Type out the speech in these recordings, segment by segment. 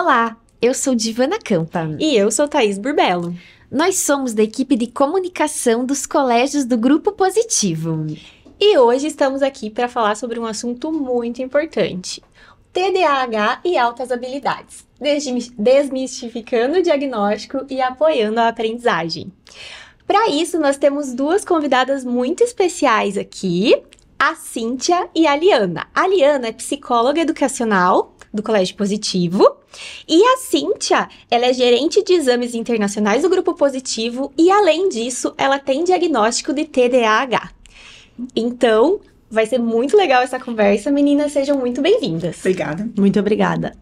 Olá, eu sou Divana Campa. E eu sou Thaís Burbello. Nós somos da equipe de comunicação dos colégios do Grupo Positivo. E hoje estamos aqui para falar sobre um assunto muito importante: TDAH e altas habilidades, desmistificando o diagnóstico e apoiando a aprendizagem. Para isso, nós temos duas convidadas muito especiais aqui, a Cíntia e a Liana. A Liana é psicóloga educacional do Colégio Positivo e a Cíntia, ela é gerente de exames internacionais do Grupo Positivo e, além disso, ela tem diagnóstico de TDAH. Então, vai ser muito legal essa conversa. Meninas, sejam muito bem-vindas. Obrigada. Muito obrigada.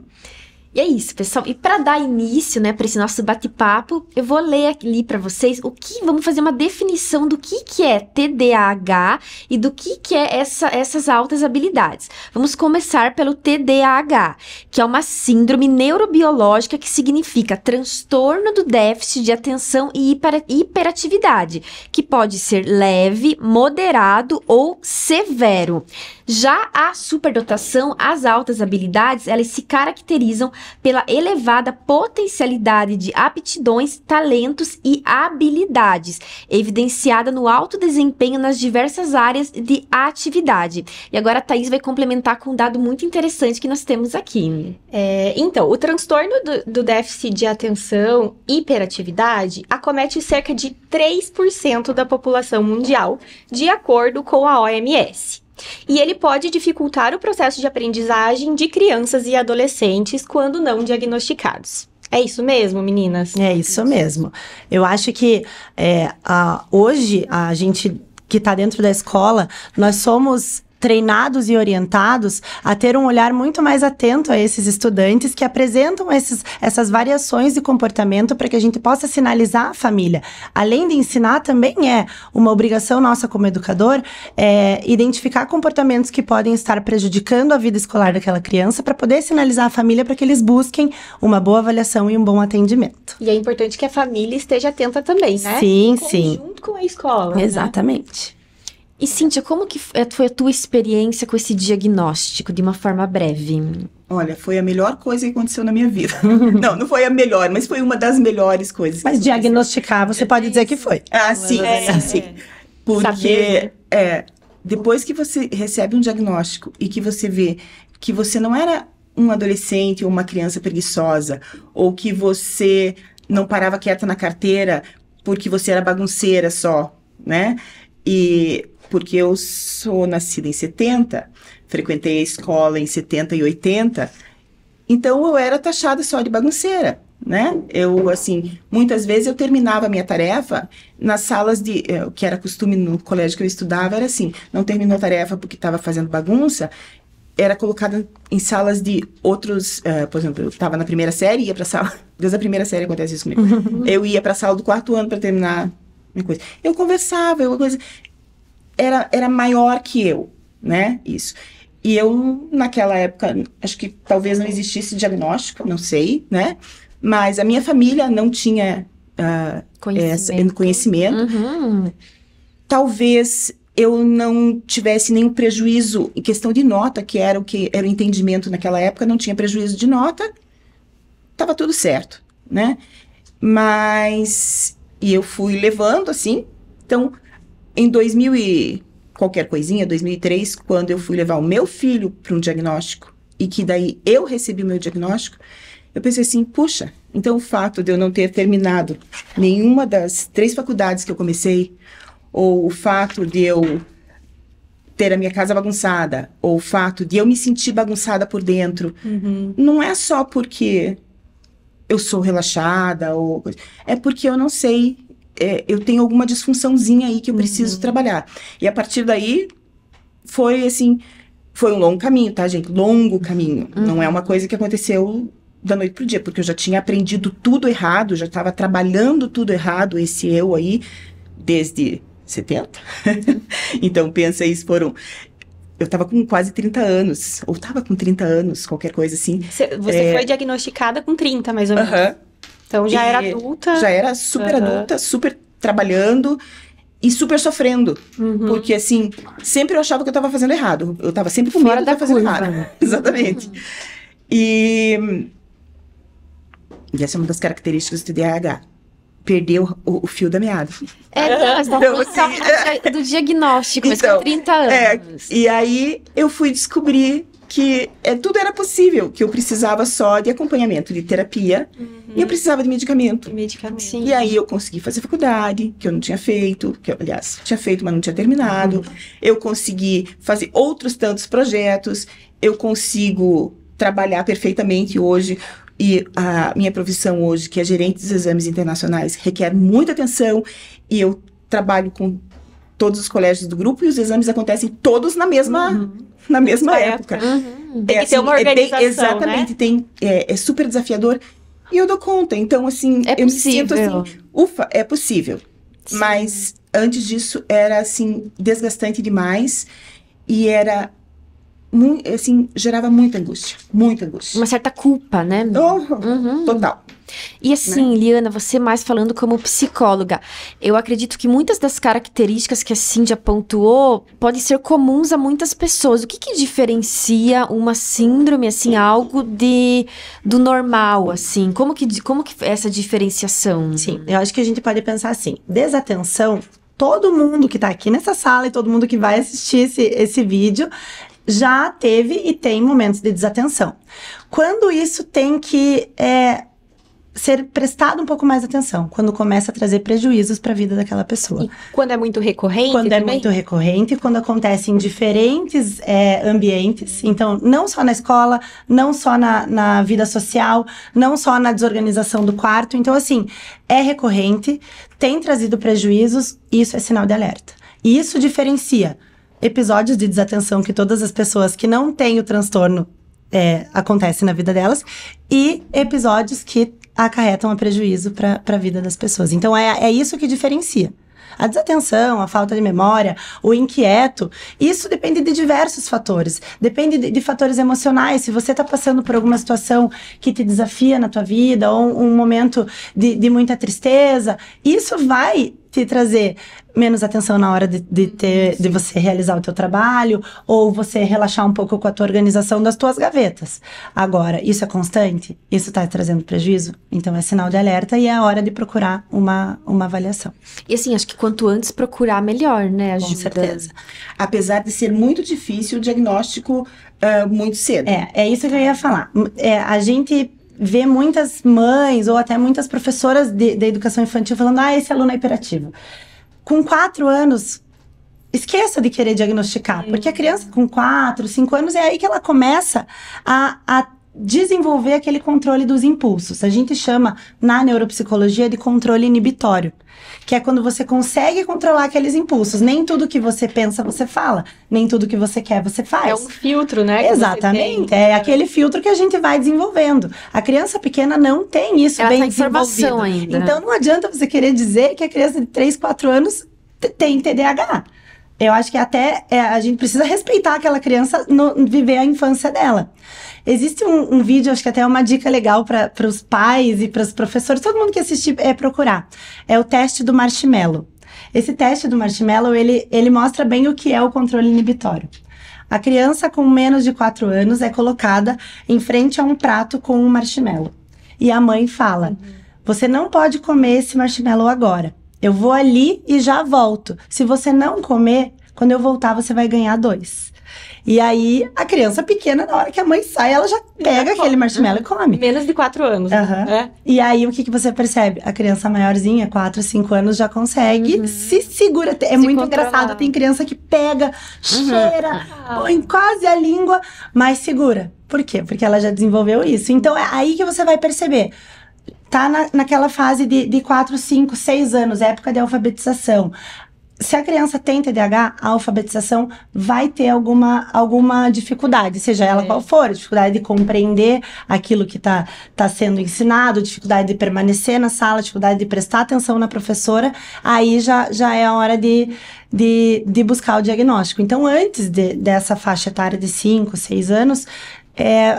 E é isso, pessoal. E para dar início, né, para esse nosso bate-papo, eu vou ler ali para vocês vamos fazer uma definição do que é TDAH e do que é essas altas habilidades. Vamos começar pelo TDAH, que é uma síndrome neurobiológica que significa transtorno do déficit de atenção e hiperatividade, que pode ser leve, moderado ou severo. Já a superdotação, as altas habilidades, elas se caracterizam pela elevada potencialidade de aptidões, talentos e habilidades, evidenciada no alto desempenho nas diversas áreas de atividade. E agora a Thaís vai complementar com um dado muito interessante que nós temos aqui. Então, o transtorno do déficit de atenção e hiperatividade acomete cerca de 3% da população mundial, de acordo com a OMS. E ele pode dificultar o processo de aprendizagem de crianças e adolescentes quando não diagnosticados. É isso mesmo, meninas? É isso mesmo. Eu acho que hoje, a gente que está dentro da escola, nós somos treinados e orientados a ter um olhar muito mais atento a esses estudantes que apresentam essas variações de comportamento para que a gente possa sinalizar a família. Além de ensinar, também é uma obrigação nossa como educador identificar comportamentos que podem estar prejudicando a vida escolar daquela criança para poder sinalizar a família para que eles busquem uma boa avaliação e um bom atendimento. E é importante que a família esteja atenta também, né? Sim, sim. Junto com a escola. Exatamente. Né? E Cíntia, como que foi a tua experiência com esse diagnóstico, de uma forma breve? Olha, foi a melhor coisa que aconteceu na minha vida. Não foi a melhor, mas foi uma das melhores coisas. Mas diagnosticar, você pode dizer que foi. Ah, sim, sim. Porque depois que você recebe um diagnóstico e que você vê que você não era um adolescente ou uma criança preguiçosa, ou que você não parava quieta na carteira porque você era bagunceira só, né? E porque eu sou nascida em 70, frequentei a escola em 70 e 80, então eu era taxada só de bagunceira, né? Eu, assim, muitas vezes eu terminava a minha tarefa nas salas o que era costume no colégio que eu estudava, era assim, não terminou a tarefa porque estava fazendo bagunça, era colocada em salas de outros, por exemplo, eu estava na primeira série, ia para a sala, desde a primeira série acontece isso comigo, eu ia para a sala do 4º ano para terminar minha coisa. Eu conversava, era maior que eu, né, isso. E eu, naquela época, acho que talvez não existisse diagnóstico, não sei, né, mas a minha família não tinha conhecimento. Uhum. Talvez eu não tivesse nenhum prejuízo em questão de nota, que era o entendimento naquela época, não tinha prejuízo de nota, estava tudo certo, né, e eu fui levando, assim. Então, em 2000 e qualquer coisinha, 2003, quando eu fui levar o meu filho para um diagnóstico, e que daí eu recebi o meu diagnóstico, eu pensei assim, puxa, então o fato de eu não ter terminado nenhuma das 3 faculdades que eu comecei, ou o fato de eu ter a minha casa bagunçada, ou o fato de eu me sentir bagunçada por dentro, não é só porque eu sou relaxada, é porque eu não sei, eu tenho alguma disfunçãozinha aí que eu preciso trabalhar. E a partir daí, foi assim, foi um longo caminho, tá, gente? Longo caminho. Não é uma coisa que aconteceu da noite pro dia, porque eu já tinha aprendido tudo errado, já estava trabalhando tudo errado, esse eu aí, desde 70. Então, pensa, isso eu estava com quase 30 anos, ou estava com 30 anos, qualquer coisa assim. Você foi diagnosticada com 30, mais ou menos. Então, já era adulta. Já era super adulta, super trabalhando e super sofrendo. Porque, assim, sempre eu achava que eu estava fazendo errado. Eu estava sempre com medo de estar fazendo errado. Exatamente. E E essa é uma das características do TDAH. Perdeu o fio da meada. Mas tá falando do diagnóstico, mas com 30 anos. E aí eu fui descobrir que tudo era possível, que eu precisava só de acompanhamento de terapia e eu precisava de medicamento. Sim. E aí eu consegui fazer faculdade, que eu não tinha feito, que eu, aliás, tinha feito, mas não tinha terminado. Eu consegui fazer outros tantos projetos, eu consigo trabalhar perfeitamente hoje. E a minha profissão hoje, que é gerente dos exames internacionais, requer muita atenção e eu trabalho com todos os colégios do grupo e os exames acontecem todos na mesma época. Tem que ter uma organização, exatamente, né? É super desafiador e eu dou conta. Então, assim, eu me sinto assim, ufa, é possível. Sim. Mas antes disso era, assim, desgastante demais e era... assim, gerava muita angústia. Uma certa culpa, né? Total. E assim, Liana, você mais falando como psicóloga, eu acredito que muitas das características que a Cíndia pontuou podem ser comuns a muitas pessoas. O que diferencia uma síndrome, assim, algo do normal, assim? Como que é essa diferenciação? Sim, eu acho que a gente pode pensar assim, desatenção, todo mundo que tá aqui nessa sala e todo mundo que vai assistir esse vídeo já teve e tem momentos de desatenção. Quando isso tem que ser prestado um pouco mais atenção, quando começa a trazer prejuízos para a vida daquela pessoa. E quando é muito recorrente? Quando é muito recorrente, quando acontece em diferentes ambientes, então não só na escola, não só na vida social, não só na desorganização do quarto, então assim, é recorrente, tem trazido prejuízos, isso é sinal de alerta. E isso diferencia episódios de desatenção que todas as pessoas que não têm o transtorno acontecem na vida delas e episódios que acarretam a prejuízo para a vida das pessoas. Então, é isso que diferencia. A desatenção, a falta de memória, o inquieto, isso depende de diversos fatores. Depende de fatores emocionais. Se você está passando por alguma situação que te desafia na tua vida, ou um momento de muita tristeza, isso vai te trazer menos atenção na hora de você realizar o teu trabalho, ou você relaxar um pouco com a tua organização das tuas gavetas. Agora, isso é constante? Isso está trazendo prejuízo? Então é sinal de alerta e é a hora de procurar uma avaliação. E assim, acho que quanto antes procurar, melhor, né? Ajuda. Com certeza. Apesar de ser muito difícil o diagnóstico muito cedo. É isso que eu ia falar. A gente vê muitas mães ou até muitas professoras de educação infantil falando, esse aluno é hiperativo. Com 4 anos, esqueça de querer diagnosticar, porque a criança com 4, 5 anos é aí que ela começa a desenvolver aquele controle dos impulsos. A gente chama, na neuropsicologia, de controle inibitório, que é quando você consegue controlar aqueles impulsos. Nem tudo que você pensa, você fala. Nem tudo que você quer, você faz. É um filtro, né? Exatamente. É aquele filtro que a gente vai desenvolvendo. A criança pequena não tem isso bem desenvolvido. Ainda. Então, não adianta você querer dizer que a criança de 3, 4 anos tem TDAH. Eu acho que até a gente precisa respeitar aquela criança, viver a infância dela. Existe um vídeo, acho que até é uma dica legal para os pais e para os professores, todo mundo que assistir procurar. É o teste do marshmallow. Esse teste do marshmallow, ele mostra bem o que é o controle inibitório. A criança com menos de 4 anos é colocada em frente a um prato com um marshmallow. E a mãe fala, você não pode comer esse marshmallow agora. Eu vou ali e já volto. Se você não comer, quando eu voltar, você vai ganhar 2. E aí, a criança pequena, na hora que a mãe sai, ela já pega aquele marshmallow e come. Menos de 4 anos. E aí, o que você percebe? A criança maiorzinha, 4, 5 anos, já consegue, se segura. É muito engraçado. Tem criança que pega, cheira, põe quase a língua, mas segura. Por quê? Porque ela já desenvolveu isso. Então, é aí que você vai perceber. Tá naquela fase de 4, 5, 6 anos, época de alfabetização. Se a criança tem TDAH, a alfabetização vai ter alguma dificuldade, seja ela qual for, dificuldade de compreender aquilo que tá sendo ensinado, dificuldade de permanecer na sala, dificuldade de prestar atenção na professora, aí já é a hora de buscar o diagnóstico. Então, antes dessa faixa etária de 5, 6 anos,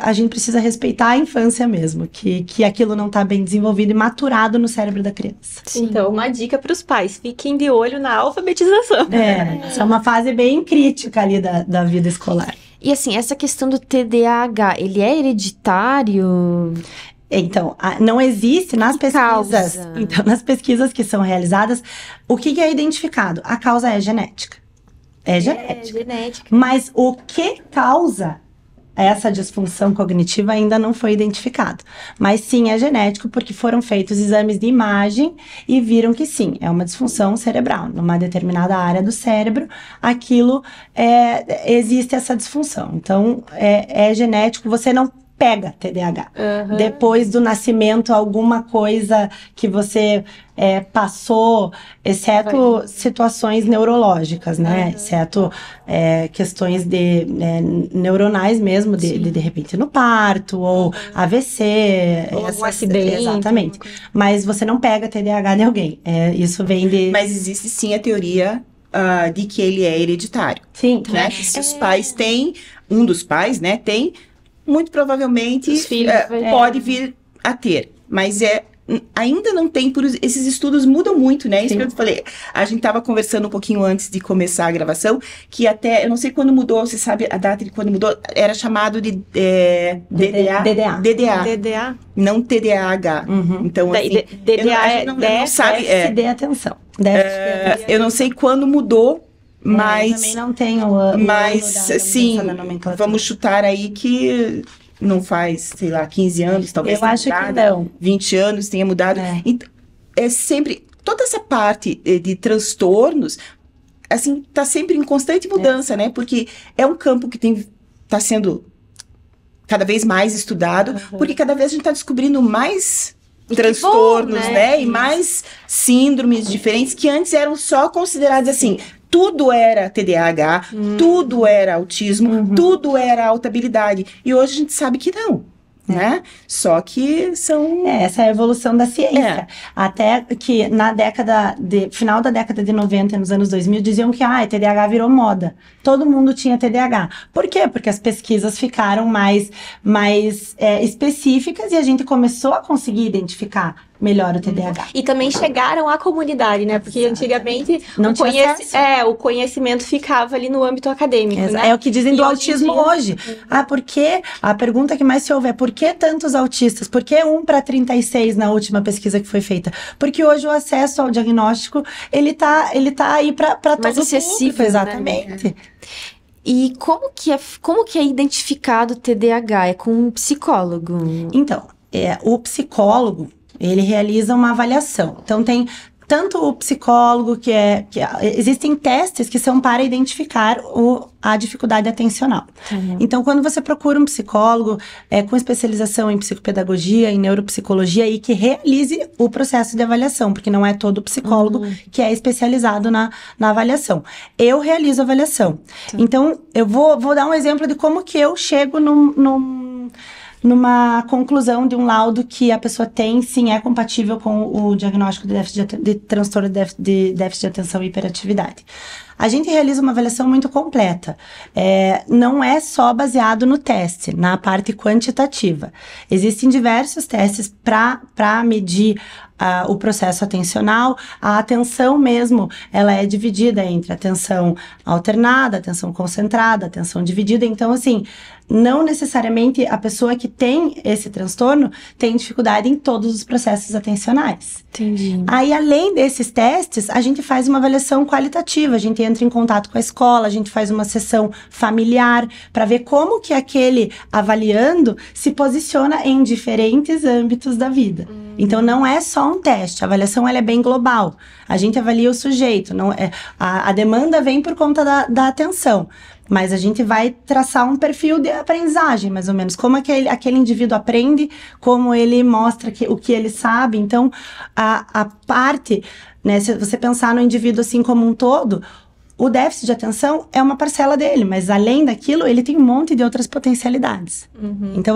a gente precisa respeitar a infância mesmo, que aquilo não está bem desenvolvido e maturado no cérebro da criança. Sim. Então, uma dica para os pais, fiquem de olho na alfabetização. Essa é uma fase bem crítica ali da vida escolar. E assim, essa questão do TDAH, ele é hereditário? Então, não existe nas pesquisas. Causa. Então, nas pesquisas que são realizadas, o que é identificado? A causa é genética. É genética. Genética. Mas o que causa essa disfunção cognitiva ainda não foi identificado. Mas sim, é genético, porque foram feitos exames de imagem e viram que sim, é uma disfunção cerebral. Numa determinada área do cérebro, existe essa disfunção. Então, é genético, você não pega TDAH. Depois do nascimento, alguma coisa que você passou, exceto situações neurológicas, né? Exceto questões neuronais mesmo, de repente no parto, ou AVC. Ou um acidente. Exatamente. Mas você não pega TDAH de alguém. Isso vem de... Mas existe sim a teoria de que ele é hereditário. Sim. Né? Que se os pais têm, um dos pais, né, tem, muito provavelmente Os filhos pode vir a ter. Mas ainda não tem, esses estudos mudam muito, né? Isso que eu falei. A gente estava conversando um pouquinho antes de começar a gravação, que até, eu não sei quando mudou, você sabe a data de quando mudou, era chamado de DDA. Não TDAH. Então, assim, DDA não sabe. Déficit de atenção. Eu não sei quando mudou, mas... Eu também não tenho o mas, sim, da nomenclatura. vamos chutar aí que não faz, sei lá, 15 anos, talvez. Eu acho que não. 20 anos tenha mudado. Então, sempre... Toda essa parte de transtornos, assim, tá sempre em constante mudança, né? Porque é um campo que tá sendo cada vez mais estudado, porque cada vez a gente tá descobrindo mais transtornos, bom, né? E mais síndromes diferentes que antes eram só considerados assim... Tudo era TDAH, tudo era autismo, tudo era alta habilidade. E hoje a gente sabe que não, né? Só que são... essa é a evolução da ciência. Até que final da década de 90, nos anos 2000, diziam que TDAH virou moda. Todo mundo tinha TDAH. Por quê? Porque as pesquisas ficaram mais específicas e a gente começou a conseguir identificar melhor o TDAH. E também chegaram à comunidade, né? Porque antigamente não tinha acesso. O conhecimento ficava ali no âmbito acadêmico, né? É o que dizem do autismo hoje. Por que? A pergunta que mais se ouve é por que tantos autistas? Por que 1 para 36 na última pesquisa que foi feita? Porque hoje o acesso ao diagnóstico, ele tá aí para todo acessível, público, exatamente. Né? E como que é identificado o TDAH? É com um psicólogo? Então, o psicólogo, ele realiza uma avaliação. Então, tem tanto o psicólogo, existem testes que são para identificar a dificuldade atencional. Então, quando você procura um psicólogo com especialização em psicopedagogia, em neuropsicologia, e que realize o processo de avaliação, porque não é todo psicólogo que é especializado na avaliação. Eu realizo a avaliação. Então, eu vou dar um exemplo de como que eu chego numa conclusão de um laudo que a pessoa tem, sim, é compatível com o diagnóstico de transtorno de déficit de atenção e hiperatividade. A gente realiza uma avaliação muito completa. Não é só baseado no teste, na parte quantitativa. Existem diversos testes para medir o processo atencional. A atenção mesmo, ela é dividida entre atenção alternada, atenção concentrada, atenção dividida. Então, assim, não necessariamente a pessoa que tem esse transtorno tem dificuldade em todos os processos atencionais. Entendi. Aí, além desses testes, a gente faz uma avaliação qualitativa. A gente entra em contato com a escola, a gente faz uma sessão familiar para ver como que aquele avaliando se posiciona em diferentes âmbitos da vida. Então, não é só um teste. A avaliação ela é bem global. A gente avalia o sujeito. A demanda vem por conta da atenção. Mas a gente vai traçar um perfil de aprendizagem, mais ou menos. Como aquele indivíduo aprende, como ele mostra o que ele sabe. Então, a parte, né, se você pensar no indivíduo assim como um todo, o déficit de atenção é uma parcela dele, mas além daquilo, ele tem um monte de outras potencialidades. Então,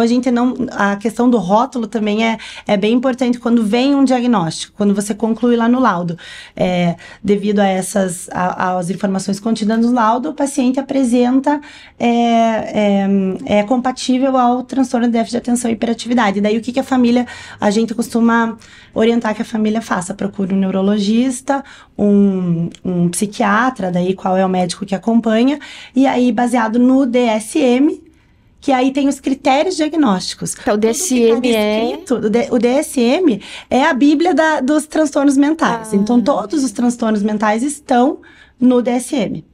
a questão do rótulo também é bem importante quando vem um diagnóstico, quando você conclui lá no laudo. Devido a às informações contidas no laudo, o paciente apresenta compatível ao transtorno de déficit de atenção e hiperatividade. Daí, o que a gente costuma orientar que a família faça? Procure um neurologista, um psiquiatra, daí qual é o médico que acompanha, e aí baseado no DSM, que aí tem os critérios diagnósticos. Então, o Tudo que tá DSM é... descrito, o DSM é a bíblia dos transtornos mentais. Então, todos os transtornos mentais estão no DSM.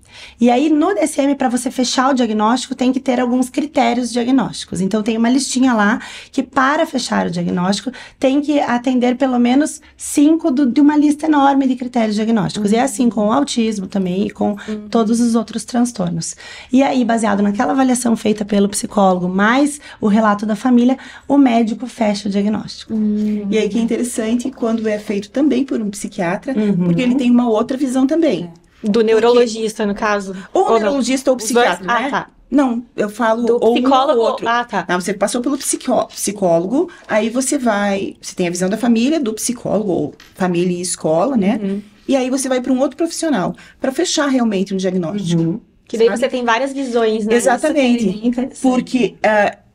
E aí, no DSM, para você fechar o diagnóstico, tem que ter alguns critérios diagnósticos. Então, tem uma listinha lá que, para fechar o diagnóstico, tem que atender pelo menos 5 de uma lista enorme de critérios diagnósticos. E é assim com o autismo também e com todos os outros transtornos. E aí, baseado naquela avaliação feita pelo psicólogo, mais o relato da família, o médico fecha o diagnóstico. E aí que é interessante quando é feito também por um psiquiatra, porque ele tem uma outra visão também. Do neurologista, no caso. Ou neurologista ou psiquiatra, né? Ah, tá. Não, eu falo Do ou um psicólogo. ou outro. Ah, tá. Não, você passou pelo psicólogo, aí você tem a visão da família, do psicólogo, ou família e escola, né? E aí você vai para um outro profissional, para fechar realmente um diagnóstico. Que daí sabe? você tem várias visões, né? Exatamente. Porque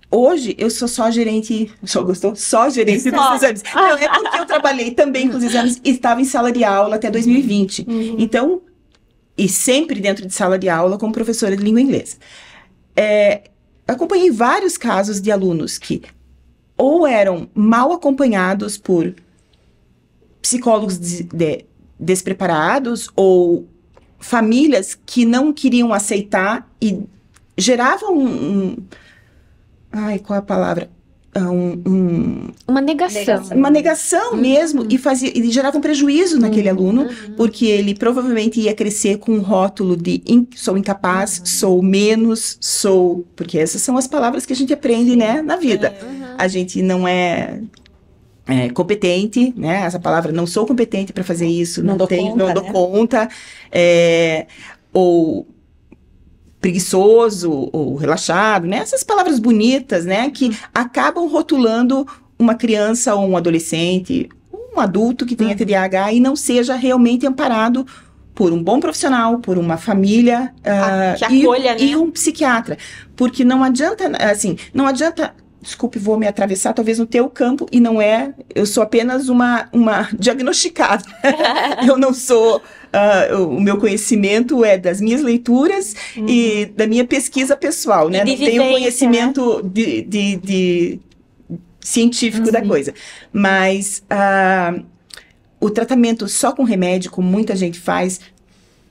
hoje eu sou só gerente. Gostou? Só gerente dos exames. Não, é porque eu trabalhei também com os exames e estava em sala de aula até 2020. Então, e sempre dentro de sala de aula como professora de língua inglesa. Acompanhei vários casos de alunos que ou eram mal acompanhados por psicólogos despreparados ou famílias que não queriam aceitar e geravam qual é a palavra? Uma negação. Uma negação mesmo, e gerava um prejuízo naquele aluno, porque ele provavelmente ia crescer com um rótulo de sou incapaz, sou menos, porque essas são as palavras que a gente aprende, né, na vida. A gente não é competente, né, essa palavra, não sou competente para fazer isso, não dou conta, ou preguiçoso ou relaxado, né? Essas palavras bonitas, né? Que acabam rotulando uma criança ou um adolescente, um adulto que tenha TDAH e não seja realmente amparado por um bom profissional, por uma família que acolha, né? E um psiquiatra. Porque não adianta, desculpe, vou me atravessar talvez no teu campo e não eu sou apenas uma diagnosticada. Eu não sou... o meu conhecimento é das minhas leituras e da minha pesquisa pessoal, né? Não tenho conhecimento de científico da coisa. Mas o tratamento só com remédio, como muita gente faz,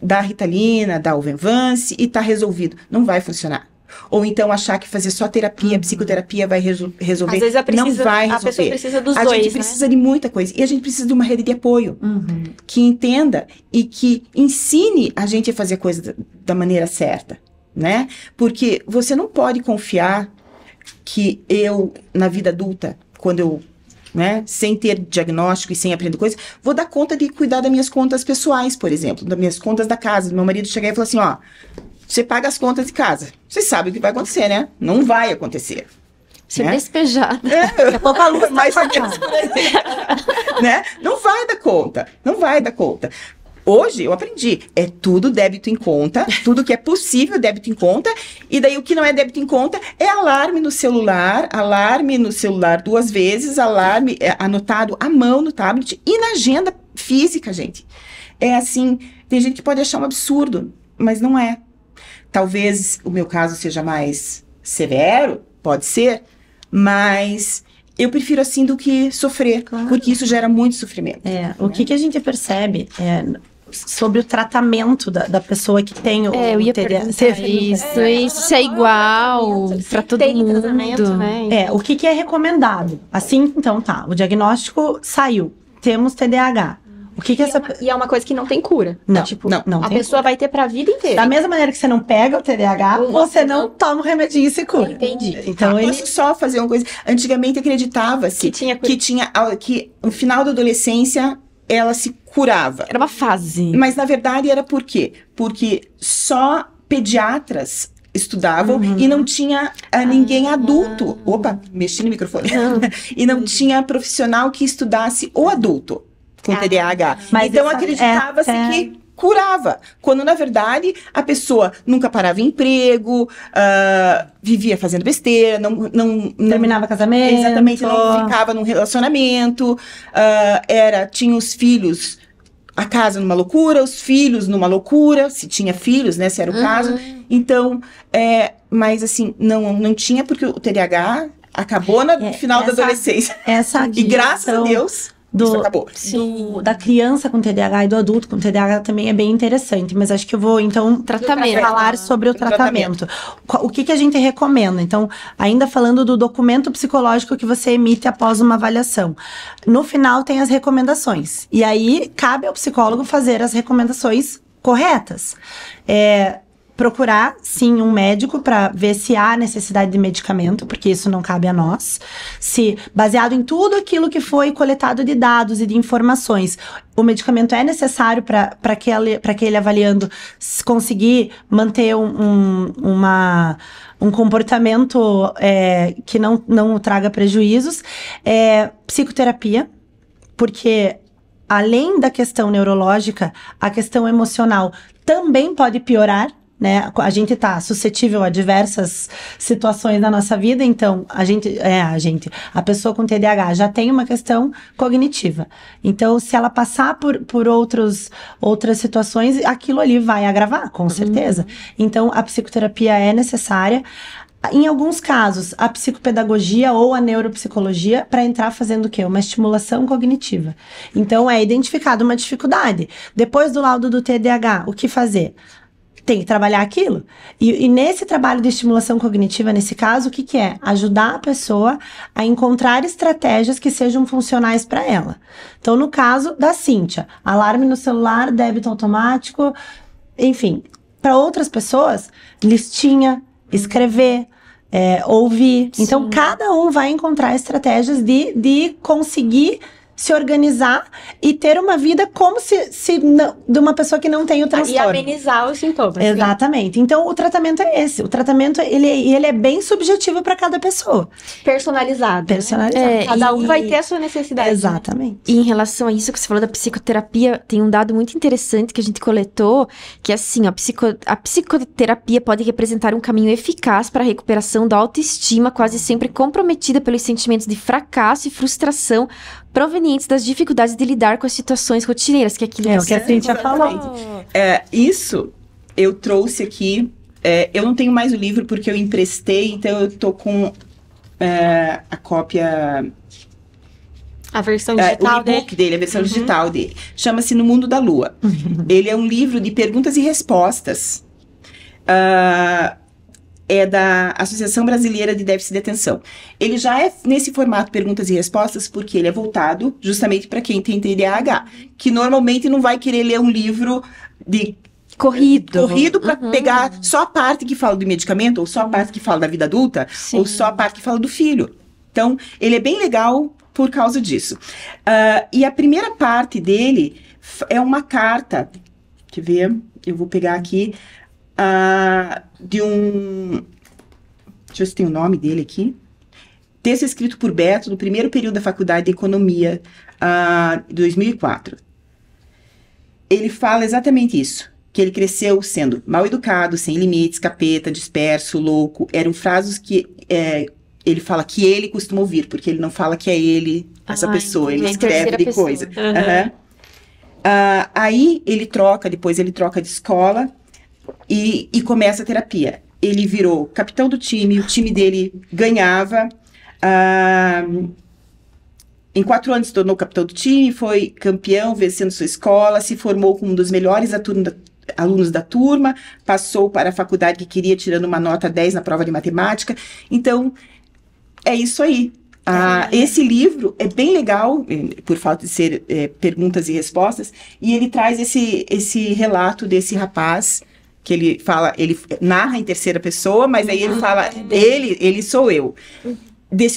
da Ritalina, da Alvenvance, e tá resolvido. Não vai funcionar. Ou então achar que fazer só terapia, psicoterapia vai resolver. Às vezes não vai resolver. A pessoa precisa dos dois, A gente precisa de muita coisa. E a gente precisa de uma rede de apoio que entenda e que ensine a gente a fazer a coisa da maneira certa, né? Porque você não pode confiar que eu, na vida adulta, quando eu, né, sem ter diagnóstico e sem aprender coisa, vou dar conta de cuidar das minhas contas pessoais, por exemplo, das minhas contas da casa. Meu marido chegar e falar assim, ó, você paga as contas de casa. Você sabe o que vai acontecer, né? Não vai acontecer. Ser despejada. Daqui a pouco a luz mais ou menos por aí. Né? Não vai dar conta. Não vai dar conta. Hoje eu aprendi, é tudo débito em conta, tudo que é possível débito em conta, e daí o que não é débito em conta é alarme no celular 2 vezes, alarme anotado à mão no tablet e na agenda física, gente. É assim, tem gente que pode achar um absurdo, mas não é. Talvez o meu caso seja mais severo, pode ser, mas eu prefiro assim do que sofrer, porque isso gera muito sofrimento. O que a gente percebe sobre o tratamento da pessoa que tem o eu ia perguntar isso é igual para todo mundo. Né? O que é recomendado? Assim, então tá, o diagnóstico saiu, temos TDAH. O que essa... E é uma coisa que não tem cura. Não, tipo, não a pessoa vai ter pra vida inteira. Da mesma maneira que você não pega o TDAH, você não toma o remedinho e se cura. Entendi. Então Posso só fazer uma coisa? Antigamente acreditava-se que no final da adolescência ela se curava. Era uma fase. Mas na verdade era por quê? Porque só pediatras estudavam e não tinha ninguém adulto. Opa, mexi no microfone. E não tinha profissional que estudasse o adulto com TDAH. Mas então acreditava-se que curava, quando na verdade a pessoa nunca parava em emprego, vivia fazendo besteira, não terminava casamento. Exatamente, não ficava num relacionamento, tinha os filhos a casa numa loucura, os filhos numa loucura, se tinha filhos, né, se era o caso. Então, mas assim, não tinha, porque o TDAH acabou no final da adolescência. E graças a Deus, isso acabou. Da criança com TDAH e do adulto com TDAH também é bem interessante, mas acho que eu vou, então, falar sobre o tratamento. O que a gente recomenda? Então, ainda falando do documento psicológico que você emite após uma avaliação. No final tem as recomendações. E aí, cabe ao psicólogo fazer as recomendações corretas. Procurar, sim, um médico para ver se há necessidade de medicamento, porque isso não cabe a nós. Se, baseado em tudo aquilo que foi coletado de dados e de informações, o medicamento é necessário para aquele avaliando conseguir manter um comportamento que não traga prejuízos. Psicoterapia, porque além da questão neurológica, a questão emocional também pode piorar, né? A gente tá suscetível a diversas situações na nossa vida, então a pessoa com TDAH já tem uma questão cognitiva. Então, se ela passar por outras situações, aquilo ali vai agravar, com certeza. Então, a psicoterapia é necessária. Em alguns casos, a psicopedagogia ou a neuropsicologia para entrar fazendo o quê? Uma estimulação cognitiva. Então, é identificada uma dificuldade. Depois do laudo do TDAH, o que fazer? Tem que trabalhar aquilo. E nesse trabalho de estimulação cognitiva, nesse caso, o que é? Ajudar a pessoa a encontrar estratégias que sejam funcionais para ela. Então, no caso da Cíntia, alarme no celular, débito automático, enfim. Para outras pessoas, listinha, escrever, ouvir. Sim. Então, cada um vai encontrar estratégias de conseguir se organizar e ter uma vida como de uma pessoa que não tem o transtorno. E amenizar os sintomas. Exatamente. Então, o tratamento é esse. O tratamento, ele é bem subjetivo para cada pessoa. Personalizado. Cada um vai ter a sua necessidade. Exatamente. E em relação a isso que você falou da psicoterapia, tem um dado muito interessante que a gente coletou, que é assim, a psicoterapia pode representar um caminho eficaz para a recuperação da autoestima, quase sempre comprometida pelos sentimentos de fracasso e frustração provenientes das dificuldades de lidar com as situações rotineiras, que é aquilo que a Cíntia falou. Isso eu trouxe aqui. Eu não tenho mais o livro porque eu emprestei, então eu tô com a cópia... A versão digital o e-book dele, a versão digital dele. Chama-se No Mundo da Lua. Ele é um livro de perguntas e respostas. É da Associação Brasileira de Déficit de Atenção. Ele já é nesse formato perguntas e respostas porque ele é voltado justamente para quem tem TDAH, que normalmente não vai querer ler um livro de corrido para pegar só a parte que fala do medicamento, ou só a parte que fala da vida adulta, ou só a parte que fala do filho. Então, ele é bem legal por causa disso. E a primeira parte dele é uma carta, quer ver? Eu vou pegar aqui, de um... Deixa eu ver se tem o nome dele aqui. Texto escrito por Beto, no primeiro período da Faculdade de Economia, 2004. Ele fala exatamente isso, que ele cresceu sendo mal educado, sem limites, capeta, disperso, louco. Eram frases que ele fala que ele costuma ouvir, porque ele não fala que é ele, essa pessoa, ele escreve de coisa. Aí depois ele troca de escola, e começa a terapia. Ele virou capitão do time, o time dele ganhava. Em 4 anos se tornou capitão do time, foi campeão, vencendo sua escola, se formou como um dos melhores alunos da turma, passou para a faculdade que queria, tirando uma nota 10 na prova de matemática. Então, é isso aí. Esse livro é bem legal, por falta de ser perguntas e respostas, e ele traz esse relato desse rapaz, que ele narra em terceira pessoa, mas aí ele fala, ele sou eu.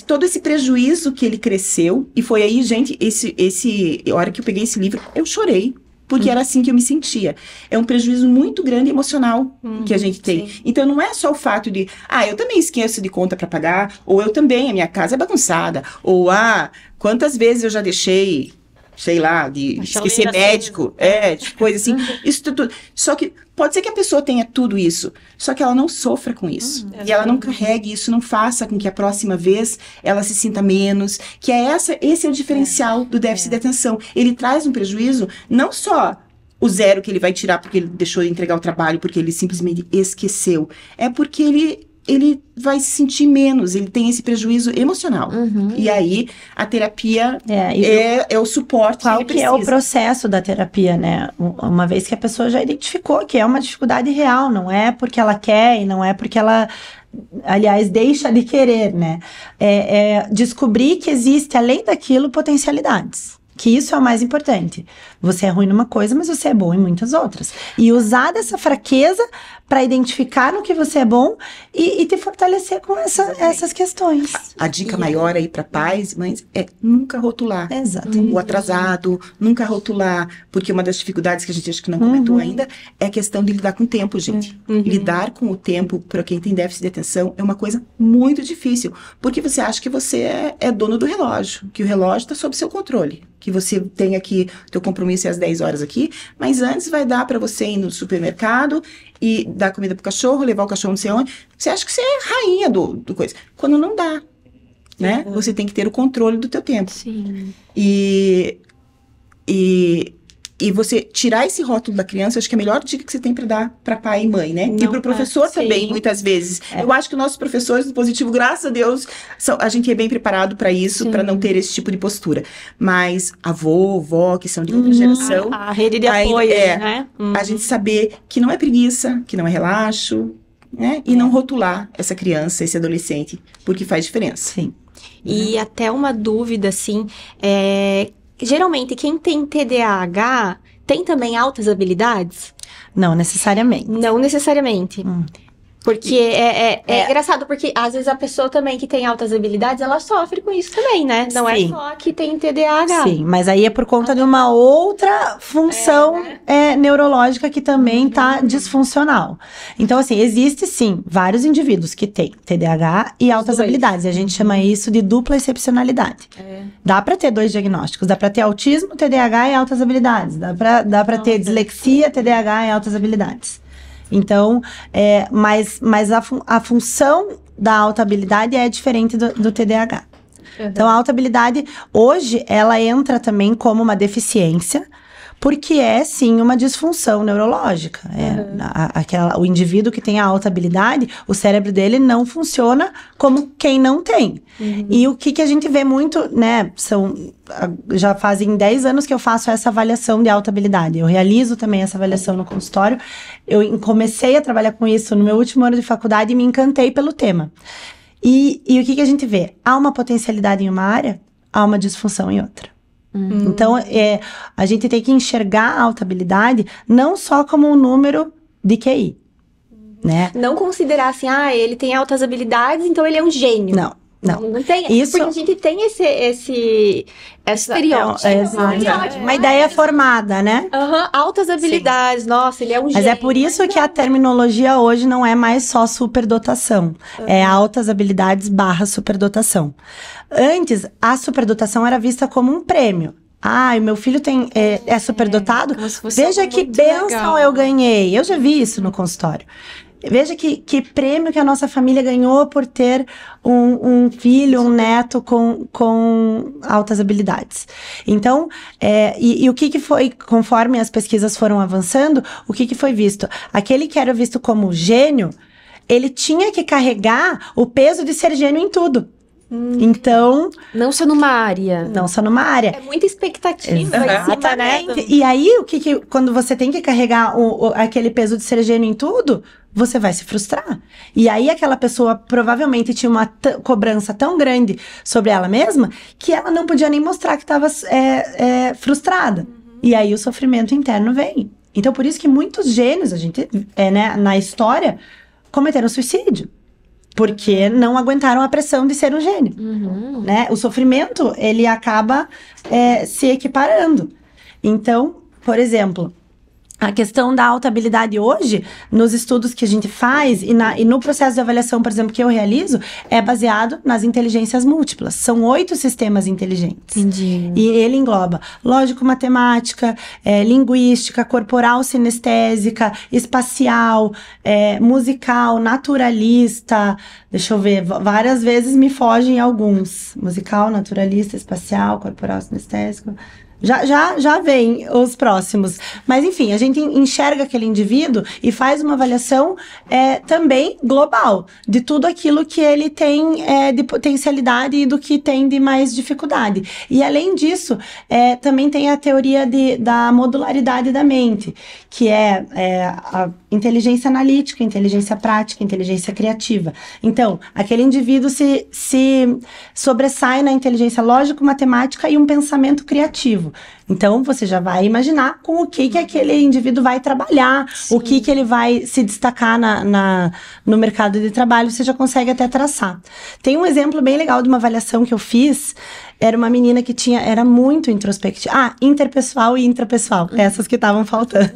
Todo esse prejuízo que ele cresceu, e foi aí, gente, a hora que eu peguei esse livro, eu chorei, porque era assim que eu me sentia. É um prejuízo muito grande emocional que a gente tem. Sim. Então, não é só o fato de, eu também esqueço de conta para pagar, ou eu também, a minha casa é bagunçada, ou, quantas vezes eu já deixei sei lá, de Uma esquecer chaleira médico, de coisa assim. Isso tudo. Só que pode ser que a pessoa tenha tudo isso, só que ela não sofra com isso. E ela não carregue isso, não faça com que a próxima vez ela se sinta menos. Que esse é o diferencial do déficit de atenção. Ele traz um prejuízo, não só o 0 que ele vai tirar porque ele deixou de entregar o trabalho, porque ele simplesmente esqueceu. É porque ele vai se sentir menos, ele tem esse prejuízo emocional. E aí, a terapia é o suporte que ele Qual que precisa. é o processo da terapia, né? Uma vez que a pessoa já identificou que é uma dificuldade real, não é porque ela quer e não é porque ela, aliás, deixa de querer, né? Descobrir que existe, além daquilo, potencialidades. Que isso é o mais importante. Você é ruim numa coisa, mas você é bom em muitas outras. E usar dessa fraqueza para identificar no que você é bom e te fortalecer com essas questões. A dica maior aí para pais e mães é nunca rotular. Exato. O atrasado, nunca rotular. Porque uma das dificuldades que a gente acho que não comentou ainda é a questão de lidar com o tempo, gente. Lidar com o tempo, para quem tem déficit de atenção, é uma coisa muito difícil. Porque você acha que você é dono do relógio, que o relógio está sob seu controle. Que você tem aqui, teu compromisso é às 10 horas aqui, mas antes vai dar para você ir no supermercado e dar comida pro cachorro, levar o cachorro não sei onde. Você acha que você é rainha do coisa. Quando não dá, né? Você tem que ter o controle do teu tempo. Sim. E você tirar esse rótulo da criança, acho que é a melhor dica que você tem para dar para pai e mãe, né? E para o professor também, muitas vezes. Eu acho que nossos professores do Positivo, graças a Deus, a gente é bem preparado para isso, para não ter esse tipo de postura. Mas avô, vó, que são de outra geração... A rede de apoio, né? A gente saber que não é preguiça, que não é relaxo, né? E não rotular essa criança, esse adolescente, porque faz diferença. Sim. E até uma dúvida, assim, geralmente, quem tem TDAH tem também altas habilidades? Não necessariamente. Não necessariamente. Porque é engraçado, porque às vezes a pessoa também que tem altas habilidades, ela sofre com isso também, né? Não é só que tem TDAH. Sim, mas aí é por conta de uma outra função neurológica que também tá disfuncional. Então, assim, existe sim vários indivíduos que têm TDAH e altas habilidades. E a gente chama isso de dupla excepcionalidade. Dá pra ter 2 diagnósticos. Dá pra ter autismo, TDAH e altas habilidades. Dá pra ter dislexia, TDAH e altas habilidades. Então, mas a função da alta habilidade é diferente do TDAH. Então, a alta habilidade, hoje, ela entra também como uma deficiência, porque é, sim, uma disfunção neurológica. O indivíduo que tem a alta habilidade, o cérebro dele não funciona como quem não tem. E o que a gente vê muito, né, já fazem 10 anos que eu faço essa avaliação de alta habilidade. Eu realizo também essa avaliação no consultório. Eu comecei a trabalhar com isso no meu último ano de faculdade e me encantei pelo tema. E o que a gente vê? Há uma potencialidade em uma área, há uma disfunção em outra. Então, a gente tem que enxergar a alta habilidade não só como um número de QI, né? Não considerar assim, ele tem altas habilidades, então ele é um gênio. Não tem. Isso... Porque a gente tem esse estereótipo. Uma ideia formada, né? Altas habilidades. Sim. Nossa, ele é um gênio. Mas é por isso que a terminologia hoje não é mais só superdotação. É altas habilidades / superdotação. Antes, a superdotação era vista como um prêmio. O meu filho é superdotado. Veja que bênção eu ganhei. Eu já vi isso no consultório. Veja que prêmio que a nossa família ganhou por ter um filho, um neto com altas habilidades. Então, e o que foi, conforme as pesquisas foram avançando, o que foi visto? Aquele que era visto como gênio, ele tinha que carregar o peso de ser gênio em tudo. Então... Não só numa área. Não só numa área. É muita expectativa. Exatamente. Né? E aí, quando você tem que carregar aquele peso de ser gênio em tudo, você vai se frustrar. E aí, aquela pessoa provavelmente tinha uma cobrança tão grande sobre ela mesma, que ela não podia nem mostrar que estava frustrada. E aí, o sofrimento interno vem. Então, por isso que muitos gênios, a gente, né, na história, cometeram suicídio. Porque não aguentaram a pressão de ser um gênio, né? O sofrimento, ele acaba se equiparando. Então, por exemplo, A questão da alta habilidade hoje, nos estudos que a gente faz e no processo de avaliação, por exemplo, que eu realizo, é baseado nas inteligências múltiplas. São 8 sistemas inteligentes. Entendi. E ele engloba lógico-matemática, linguística, corporal sinestésica, espacial, musical, naturalista. Deixa eu ver, várias vezes me fogem alguns. Musical, naturalista, espacial, corporal sinestésico. Já vem os próximos. Mas, enfim, a gente enxerga aquele indivíduo e faz uma avaliação também global de tudo aquilo que ele tem de potencialidade e do que tem de mais dificuldade. E, além disso, também tem a teoria da modularidade da mente, que é a inteligência analítica, inteligência prática, inteligência criativa. Então, aquele indivíduo se sobressai na inteligência lógico-matemática e um pensamento criativo. Então, você já vai imaginar com o que aquele indivíduo vai trabalhar, sim, o que ele vai se destacar no mercado de trabalho, você já consegue até traçar. Tem um exemplo bem legal de uma avaliação que eu fiz, era uma menina que era muito introspectiva. Interpessoal e intrapessoal, essas que estavam faltando.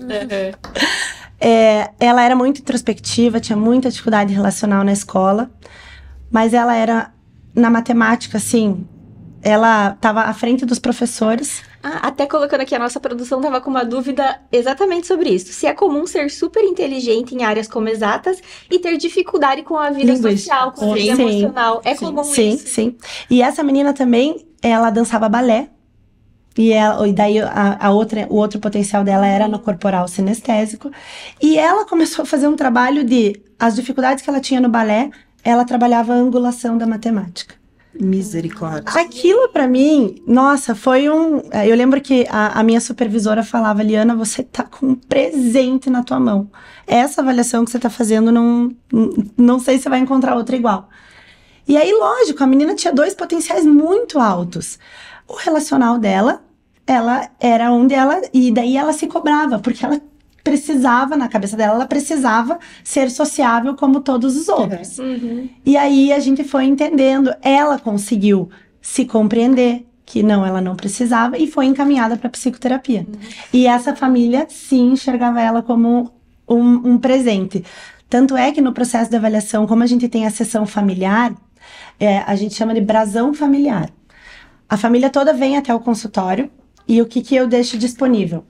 Ela era muito introspectiva, tinha muita dificuldade relacional na escola, mas ela era, na matemática, assim, ela estava à frente dos professores. Até colocando aqui, a nossa produção estava com uma dúvida exatamente sobre isso. Se é comum ser super inteligente em áreas como exatas e ter dificuldade com a vida social, com a vida emocional. É comum isso? Sim. E essa menina também, ela dançava balé. E daí o outro potencial dela era no corporal sinestésico. E ela começou a fazer um trabalho as dificuldades que ela tinha no balé, ela trabalhava a angulação da matemática. Misericórdia. Aquilo pra mim, nossa, foi eu lembro que a minha supervisora falava: Liana, você tá com um presente na tua mão. Essa avaliação que você tá fazendo, não sei se você vai encontrar outra igual. E aí, lógico, a menina tinha 2 potenciais muito altos. O relacional dela, ela era e daí ela se cobrava, porque ela precisava, na cabeça dela, ela precisava ser sociável como todos os outros. Uhum. E aí a gente foi entendendo, ela conseguiu se compreender que ela não precisava e foi encaminhada para psicoterapia. Uhum. E essa família, sim, enxergava ela como um presente. Tanto é que no processo de avaliação, como a gente tem a sessão familiar, a gente chama de brasão familiar. A família toda vem até o consultório e o que eu deixo disponível?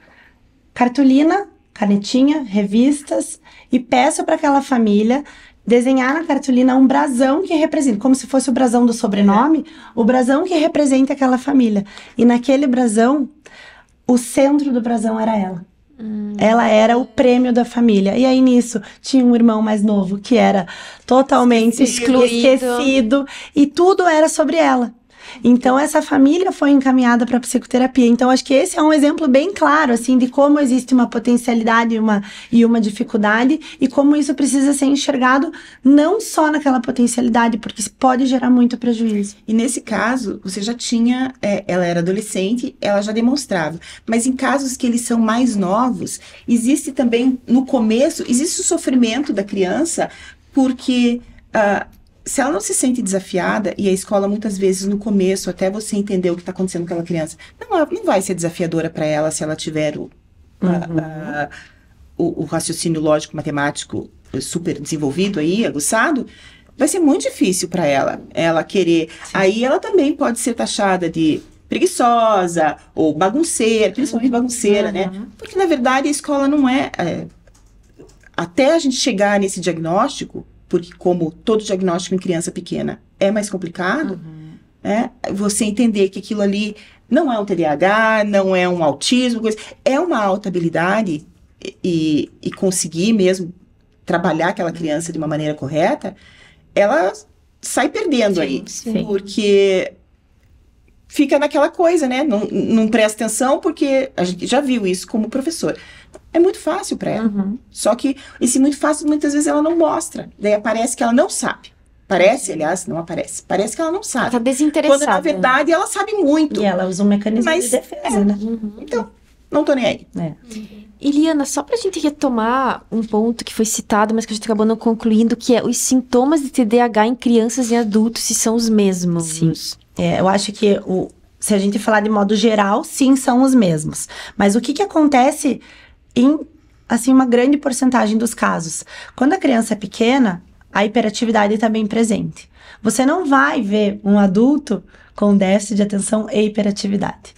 Cartolina, canetinha, revistas, e peço para aquela família desenhar na cartolina um brasão que representa, como se fosse o brasão do sobrenome, o brasão que representa aquela família. E naquele brasão, o centro do brasão era ela. Ela era o prêmio da família. E aí, nisso, tinha um irmão mais novo que era totalmente esquecido. E tudo era sobre ela. Então, essa família foi encaminhada para a psicoterapia. Então, acho que esse é um exemplo bem claro, assim, de como existe uma potencialidade e uma dificuldade, e como isso precisa ser enxergado não só naquela potencialidade, porque isso pode gerar muito prejuízo. E nesse caso, você já tinha, ela era adolescente, ela já demonstrava. Mas em casos que eles são mais novos, existe também, no começo, existe o sofrimento da criança, porque se ela não se sente desafiada, e a escola muitas vezes no começo, até você entender o que está acontecendo com aquela criança, não vai ser desafiadora para ela se ela tiver o raciocínio lógico matemático super desenvolvido aí, aguçado, vai ser muito difícil para ela querer. Sim. Aí ela também pode ser taxada de preguiçosa ou bagunceira, principalmente bagunceira, né? Porque na verdade a escola não até a gente chegar nesse diagnóstico, porque como todo diagnóstico em criança pequena é mais complicado, você entender que aquilo ali não é um TDAH, não é um autismo, é uma alta habilidade e conseguir mesmo trabalhar aquela criança de uma maneira correta, ela sai perdendo aí. Sim. Porque fica naquela coisa, né? Não presta atenção porque a gente já viu isso como professor. É muito fácil para ela. Só que esse muito fácil, muitas vezes ela não mostra. Daí parece que ela não sabe. Parece, aliás, não aparece. Parece que ela não sabe. Ela tá desinteressada. Quando, na verdade, ela sabe muito. E ela usa um mecanismo de defesa, né? Então, não tô nem aí. E, Liana, só pra gente retomar um ponto que foi citado, mas que a gente acabou não concluindo, que é os sintomas de TDAH em crianças e adultos, se são os mesmos. Sim. Eu acho que se a gente falar de modo geral, sim, são os mesmos. Mas o que acontece em assim, uma grande porcentagem dos casos. Quando a criança é pequena, a hiperatividade está bem presente. Você não vai ver um adulto com déficit de atenção e hiperatividade.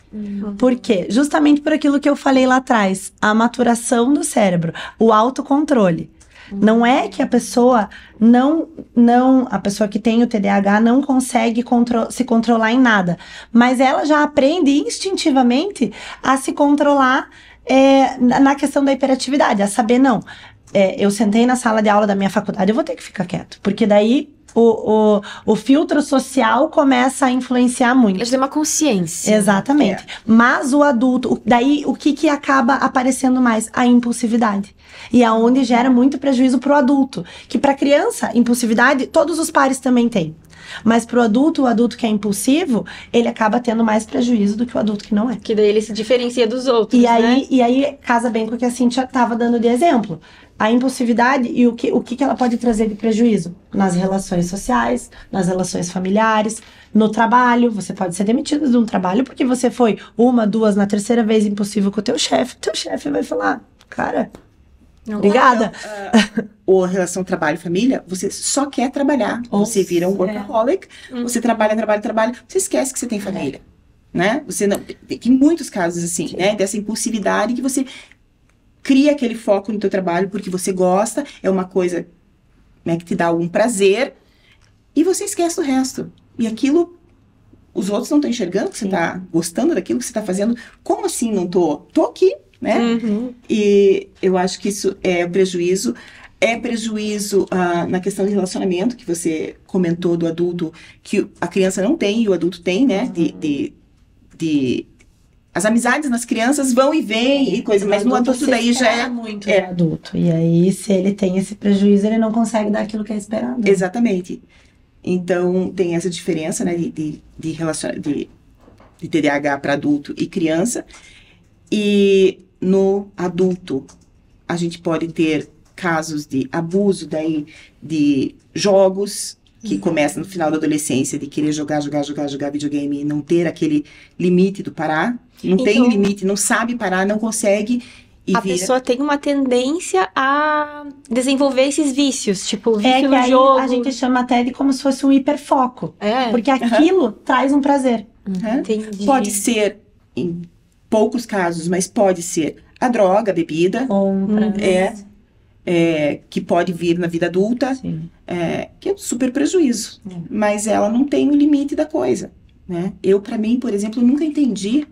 Por quê? Justamente por aquilo que eu falei lá atrás, a maturação do cérebro, o autocontrole. Não é que a pessoa a pessoa que tem o TDAH não consegue se controlar em nada, mas ela já aprende instintivamente a se controlar na questão da hiperatividade, a saber, não, eu sentei na sala de aula da minha faculdade, eu vou ter que ficar quieto, porque daí o filtro social começa a influenciar muito. Eles têm uma consciência. Exatamente. Mas o adulto, daí o que acaba aparecendo mais? A impulsividade. E aonde gera muito prejuízo pro adulto. Que pra criança, impulsividade, todos os pares também têm. Mas pro adulto, o adulto que é impulsivo, ele acaba tendo mais prejuízo do que o adulto que não é. Que daí ele se diferencia dos outros, E aí casa bem com o que a Cíntia estava dando de exemplo. A impulsividade e o que ela pode trazer de prejuízo? Nas relações sociais, nas relações familiares, no trabalho. Você pode ser demitido de um trabalho porque você foi 1, 2, na terceira vez impulsivo com o teu chefe. Teu chefe vai falar, cara, obrigada. Ou a relação trabalho-família, você só quer trabalhar. Você vira um workaholic, você trabalha, você esquece que você tem família, né? Você não, tem muitos casos assim, né? Dessa impulsividade que você cria aquele foco no teu trabalho porque você gosta, é uma coisa, né, que te dá algum prazer, e você esquece do resto. E aquilo, os outros não estão enxergando que você está gostando daquilo que você está fazendo. Como assim não tô? Tô aqui, né? E eu acho que isso é prejuízo. É prejuízo na questão de relacionamento, que você comentou do adulto, que a criança não tem e o adulto tem, né? As amizades nas crianças vão e vêm e coisa, mas no adulto daí já é muito do adulto. E aí, se ele tem esse prejuízo, ele não consegue dar aquilo que é esperado. Exatamente. Então, tem essa diferença, né, de TDAH para adulto e criança. E no adulto, a gente pode ter casos de abuso daí de jogos, que começa no final da adolescência, de querer jogar videogame e não ter aquele limite do parar. Não tem limite, não sabe parar, não consegue. E a pessoa tem uma tendência a desenvolver esses vícios, tipo, vício no aí jogo. A gente chama até de como se fosse um hiperfoco. Porque aquilo traz um prazer. Entendi. Pode ser, em poucos casos, mas pode ser a droga, a bebida. Que pode vir na vida adulta, que é um super prejuízo. Mas ela não tem o limite da coisa, né? Eu, pra mim, por exemplo, nunca entendi.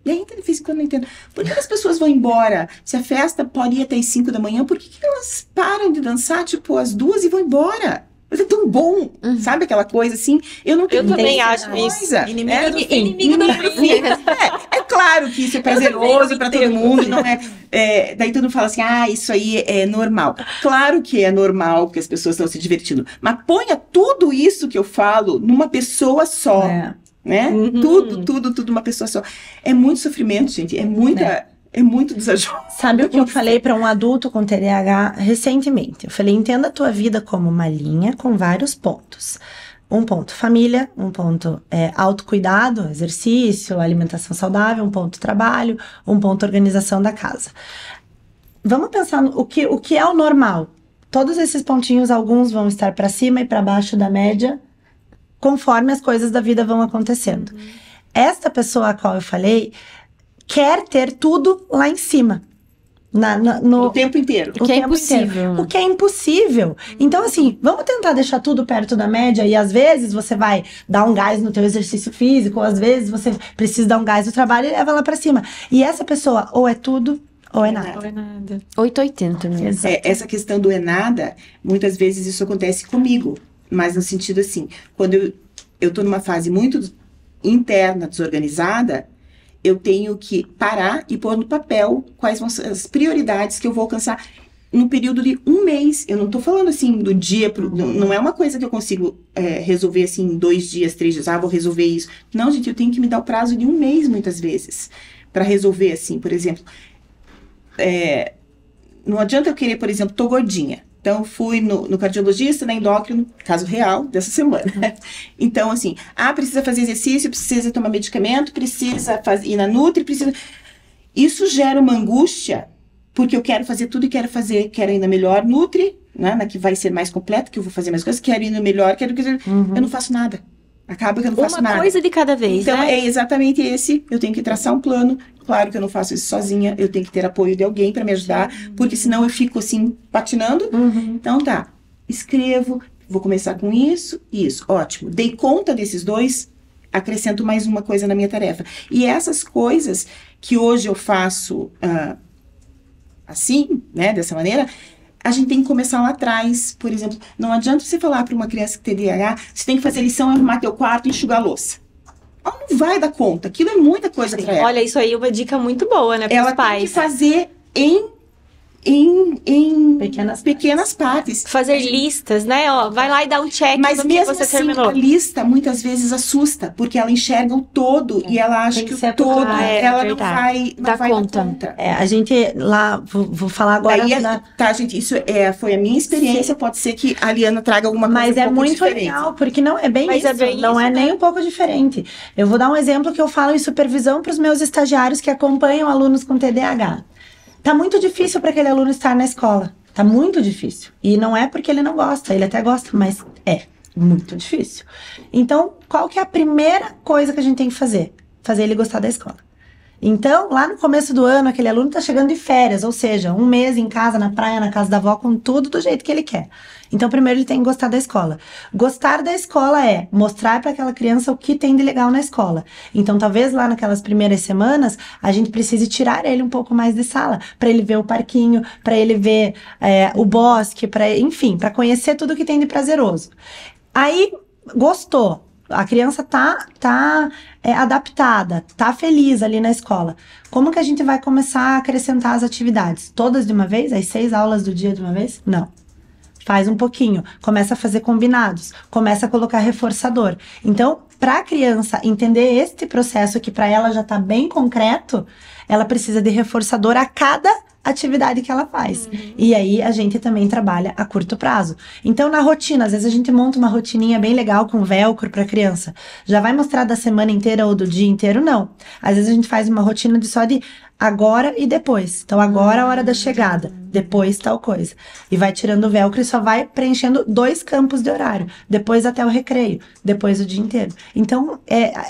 E ainda é difícil quando eu não entendo. Por que as pessoas vão embora? Se a festa pode ir até as 5 da manhã, por que elas param de dançar, tipo, às 2 e vão embora? Mas é tão bom, sabe aquela coisa assim? Eu também acho isso. Inimigo do fim. É claro que isso é prazeroso pra todo mundo, não é? Daí todo mundo fala assim, isso aí é normal. Claro que é normal, porque as pessoas estão se divertindo. Mas ponha tudo isso que eu falo numa pessoa só. Né? Tudo uma pessoa só. É muito sofrimento, gente. É muito desajuste. Sabe o que eu falei para um adulto com TDAH recentemente? Eu falei, entenda a tua vida como uma linha com vários pontos. Um ponto família, um ponto autocuidado, exercício, alimentação saudável, um ponto trabalho, um ponto organização da casa. Vamos pensar no o que é o normal. Todos esses pontinhos, alguns vão estar para cima e para baixo da média, conforme as coisas da vida vão acontecendo. Esta pessoa a qual eu falei quer ter tudo lá em cima. O tempo inteiro. O que é impossível. O que é impossível. Então, assim, vamos tentar deixar tudo perto da média e às vezes você vai dar um gás no teu exercício físico, ou às vezes você precisa dar um gás no trabalho e leva lá pra cima. E essa pessoa ou é tudo ou é nada. 880 mesmo. Essa questão do é nada, muitas vezes isso acontece comigo. Mas no sentido assim, quando eu tô numa fase muito interna, desorganizada, eu tenho que parar e pôr no papel quais vão ser as prioridades que eu vou alcançar no período de um mês. Eu não tô falando assim do dia pro... Não é uma coisa que eu consigo resolver assim em 2 dias, 3 dias. Vou resolver isso. Não, gente, eu tenho que me dar o prazo de um mês muitas vezes para resolver assim, por exemplo. Não adianta eu querer, por exemplo, tô gordinha. Então, fui no cardiologista, na endócrino, caso real dessa semana. Então, assim, precisa fazer exercício, precisa tomar medicamento, precisa ir na Nutri, precisa... Isso gera uma angústia porque eu quero fazer tudo e quero ainda melhor, Nutri, né, na que vai ser mais completa, que eu vou fazer mais coisas, quero ir no melhor, eu não faço nada. Acaba que eu não faço nada. Uma coisa de cada vez, então, né? é exatamente esse, eu tenho que traçar um plano, claro que eu não faço isso sozinha, eu tenho que ter apoio de alguém para me ajudar, porque senão eu fico assim, patinando. Então tá, escrevo, vou começar com isso, ótimo. Dei conta desses dois, acrescento mais uma coisa na minha tarefa. E essas coisas que hoje eu faço assim, né, dessa maneira, a gente tem que começar lá atrás. Por exemplo, não adianta você falar para uma criança que tem TDAH, você tem que fazer lição, arrumar teu quarto e enxugar a louça. Ela não vai dar conta, aquilo é muita coisa para ela. Olha, isso aí é uma dica muito boa, né, para os pais. Ela tem que fazer em pequenas partes. Fazer listas, né? Ó, vai lá e dá um check Mas no que mesmo você assim, terminou. a lista muitas vezes assusta, porque ela enxerga o todo e ela acha que o todo ela não vai dar conta. A gente lá, vou falar agora. Tá, gente, isso foi a minha experiência. Sim. Pode ser que a Liana traga alguma coisa mas um pouco muito diferente. Legal, porque não é bem isso, não é nem um pouco diferente. Eu vou dar um exemplo que eu falo em supervisão para os meus estagiários que acompanham alunos com TDAH. Tá muito difícil para aquele aluno estar na escola. Tá muito difícil. E não é porque ele não gosta, ele até gosta, mas é muito difícil. Então, qual que é a primeira coisa que a gente tem que fazer? Fazer ele gostar da escola. Então, lá no começo do ano, aquele aluno tá chegando de férias, ou seja, um mês em casa, na praia, na casa da avó, com tudo do jeito que ele quer. Então, primeiro ele tem que gostar da escola. Gostar da escola é mostrar para aquela criança o que tem de legal na escola. Então, talvez lá naquelas primeiras semanas, a gente precise tirar ele um pouco mais de sala, para ele ver o parquinho, para ele ver o bosque, enfim, para conhecer tudo que tem de prazeroso. Aí, gostou. A criança tá adaptada, tá feliz ali na escola. Como que a gente vai começar a acrescentar as atividades? Todas de uma vez? As 6 aulas do dia de uma vez? Não. Faz um pouquinho. Começa a fazer combinados. Começa a colocar reforçador. Então, para a criança entender este processo que para ela já tá bem concreto, ela precisa de reforçador a cada atividade que ela faz. E aí a gente também trabalha a curto prazo. Então na rotina, às vezes a gente monta uma rotininha bem legal com velcro para criança. Já vai mostrar da semana inteira ou do dia inteiro? Não. Às vezes a gente faz uma rotina só de agora e depois. Então agora é a hora da chegada, depois tal coisa. E vai tirando o velcro e só vai preenchendo 2 campos de horário. Depois até o recreio, depois o dia inteiro. Então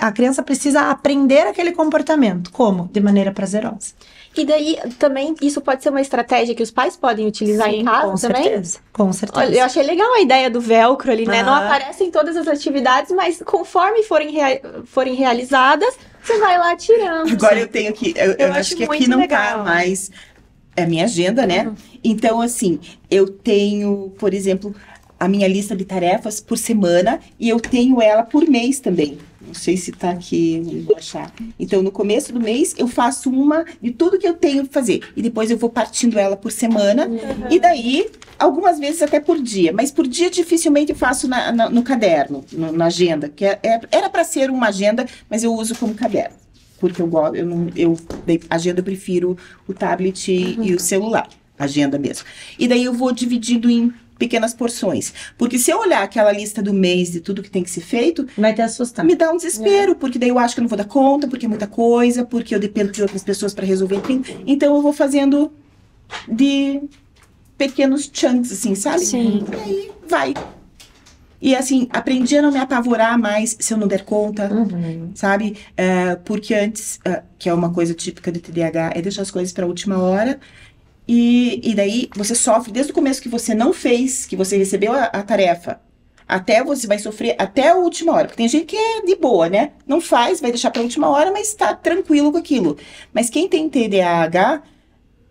a criança precisa aprender aquele comportamento. Como? De maneira prazerosa. E daí, também, isso pode ser uma estratégia que os pais podem utilizar em casa com também? Certeza, com certeza. Olha, eu achei legal a ideia do velcro ali, né? Não aparecem todas as atividades, mas conforme forem realizadas, você vai lá tirando. Agora eu tenho que... Eu acho que aqui não tá mais... É a minha agenda, né? Então, assim, eu tenho, por exemplo, a minha lista de tarefas por semana e eu tenho ela por mês também. Não sei se tá aqui, não vou achar. Então, no começo do mês, eu faço uma de tudo que eu tenho que fazer. E depois eu vou partindo ela por semana. E daí, algumas vezes até por dia. Mas por dia, dificilmente eu faço no caderno, na agenda. Que era para ser uma agenda, mas eu uso como caderno. Porque agenda eu prefiro o tablet e o celular. Agenda mesmo. E daí eu vou dividindo em pequenas porções. Porque se eu olhar aquela lista do mês de tudo que tem que ser feito... Vai te assustar. Me dá um desespero, porque daí eu acho que eu não vou dar conta, porque é muita coisa, porque eu dependo de outras pessoas para resolver. Então eu vou fazendo de pequenos chunks, assim, sabe? Sim. E aí vai. E assim, aprendi a não me apavorar mais se eu não der conta, sabe? Porque antes, que é uma coisa típica de TDAH, é deixar as coisas para a última hora. E daí você sofre desde o começo que você não fez, que você recebeu a tarefa, até você vai sofrer até a última hora. Porque tem gente que é de boa, né? Não faz, vai deixar pra última hora, mas tá tranquilo com aquilo. Mas quem tem TDAH,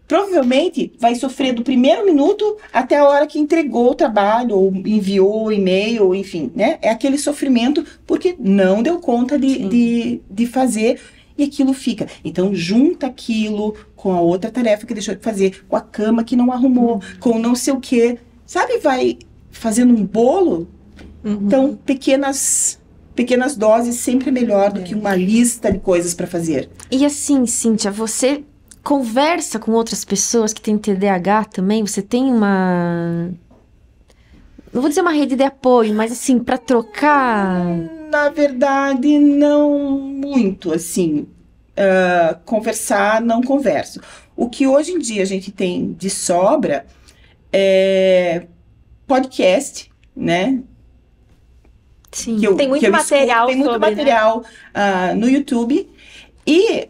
provavelmente vai sofrer do primeiro minuto até a hora que entregou o trabalho, ou enviou o e-mail, ou enfim, né? É aquele sofrimento porque não deu conta de fazer. E aquilo fica. Então, junta aquilo com a outra tarefa que deixou de fazer, com a cama que não arrumou, com não sei o quê. Sabe, vai fazendo um bolo? Então, pequenas doses sempre é melhor do que uma lista de coisas para fazer. E assim, Cíntia, você conversa com outras pessoas que têm TDAH também? Você tem uma... Não vou dizer uma rede de apoio, mas assim, para trocar... Na verdade, não muito, assim. Conversar, não converso. O que hoje em dia a gente tem de sobra é podcast, né? Sim. Tem muito material tem muito sobre, material no YouTube. E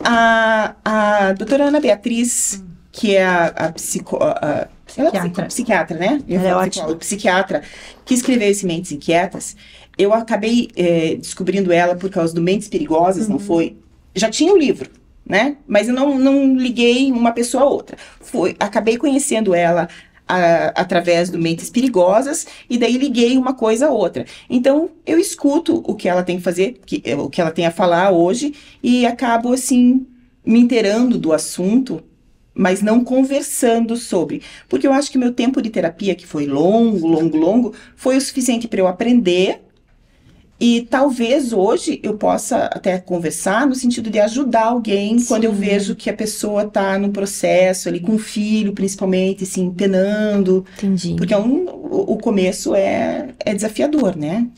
a doutora Ana Beatriz, que é ela é psiquiatra, né? Ela é ótima. Psiquiatra, que escreveu esse Mentes Inquietas. Eu acabei descobrindo ela por causa do Mentes Perigosas, não foi? Já tinha o livro, né? Mas eu não liguei uma pessoa a outra. Acabei conhecendo ela através do Mentes Perigosas, e daí liguei uma coisa a outra. Então, eu escuto o que ela tem que fazer, o que ela tem a falar hoje, e acabo, assim, me inteirando do assunto, mas não conversando sobre. Porque eu acho que meu tempo de terapia, que foi longo, foi o suficiente para eu aprender. E talvez hoje eu possa até conversar no sentido de ajudar alguém. Sim. Quando eu vejo que a pessoa está no processo ali, com o filho principalmente, assim, penando. Entendi. Porque o começo é desafiador, né?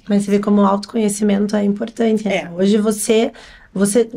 Mas você vê como o autoconhecimento é importante, né? Hoje você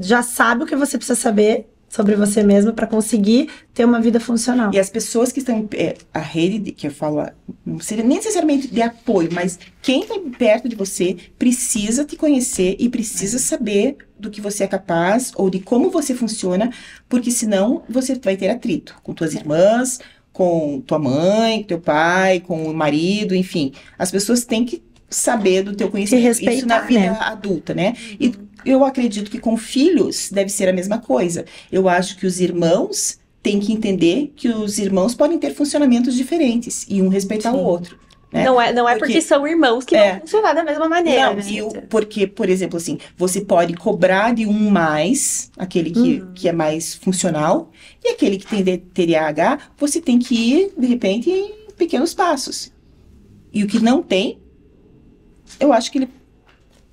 já sabe o que você precisa saber sobre você mesmo para conseguir ter uma vida funcional. E as pessoas que estão... a rede, que eu falo, não seria nem necessariamente de apoio, mas quem está perto de você precisa te conhecer e precisa saber do que você é capaz ou de como você funciona, porque senão você vai ter atrito com tuas irmãs, com tua mãe, com teu pai, com o marido, enfim. As pessoas têm que saber do teu conhecimento. Respeitar, isso na vida né? adulta, né? E eu acredito que com filhos deve ser a mesma coisa. Eu acho que os irmãos têm que entender que os irmãos podem ter funcionamentos diferentes e um respeitar o outro. Né? Não é porque são irmãos que vão funcionar da mesma maneira. Não, porque, por exemplo, assim, você pode cobrar de um mais, aquele que é mais funcional, e aquele que tem TDAH, você tem que ir, de repente, em pequenos passos. E o que não tem, eu acho que ele...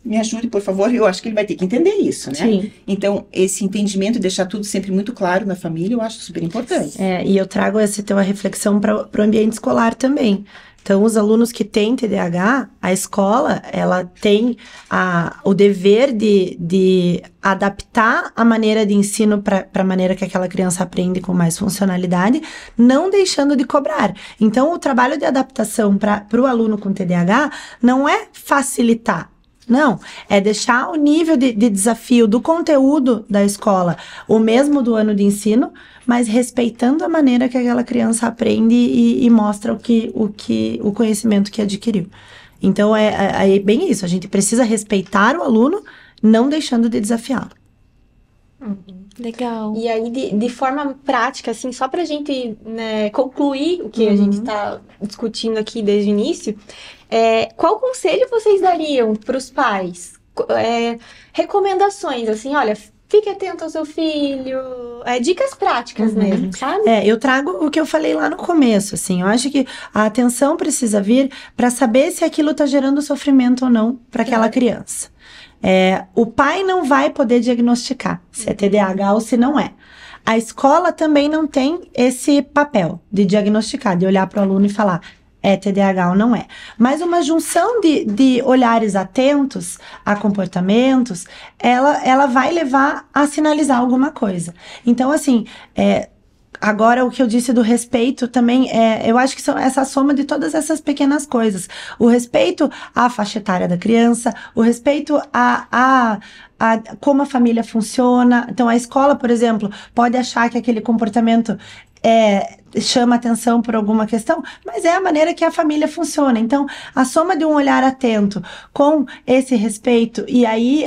Me ajude, por favor, eu acho que ele vai ter que entender isso, né? Sim. Então, esse entendimento, deixar tudo sempre muito claro na família, eu acho super importante. E eu trago essa tua reflexão para o ambiente escolar também. Então, os alunos que têm TDAH, a escola, ela tem o dever de adaptar a maneira de ensino para a maneira que aquela criança aprende com mais funcionalidade, não deixando de cobrar. Então, o trabalho de adaptação para o aluno com TDAH não é facilitar. Não, é deixar o nível de desafio do conteúdo da escola o mesmo do ano de ensino, mas respeitando a maneira que aquela criança aprende e mostra o conhecimento que adquiriu. Então, é bem isso, a gente precisa respeitar o aluno, não deixando de desafiá-lo. Legal. E aí, de forma prática, assim, só pra gente, né, concluir o que a gente tá discutindo aqui desde o início, qual conselho vocês dariam pros pais? Recomendações, assim, olha, fique atento ao seu filho, dicas práticas mesmo, sabe? Eu trago o que eu falei lá no começo, assim, eu acho que a atenção precisa vir para saber se aquilo tá gerando sofrimento ou não para aquela criança. O pai não vai poder diagnosticar se é TDAH ou se não é. A escola também não tem esse papel de diagnosticar, de olhar para o aluno e falar é TDAH ou não é. Mas uma junção de olhares atentos a comportamentos, ela vai levar a sinalizar alguma coisa. Então, assim, agora, o que eu disse do respeito também, eu acho que são essa soma de todas essas pequenas coisas. O respeito à faixa etária da criança, o respeito a como a família funciona. Então, a escola, por exemplo, pode achar que aquele comportamento chama atenção por alguma questão, mas é a maneira que a família funciona. Então, a soma de um olhar atento com esse respeito e aí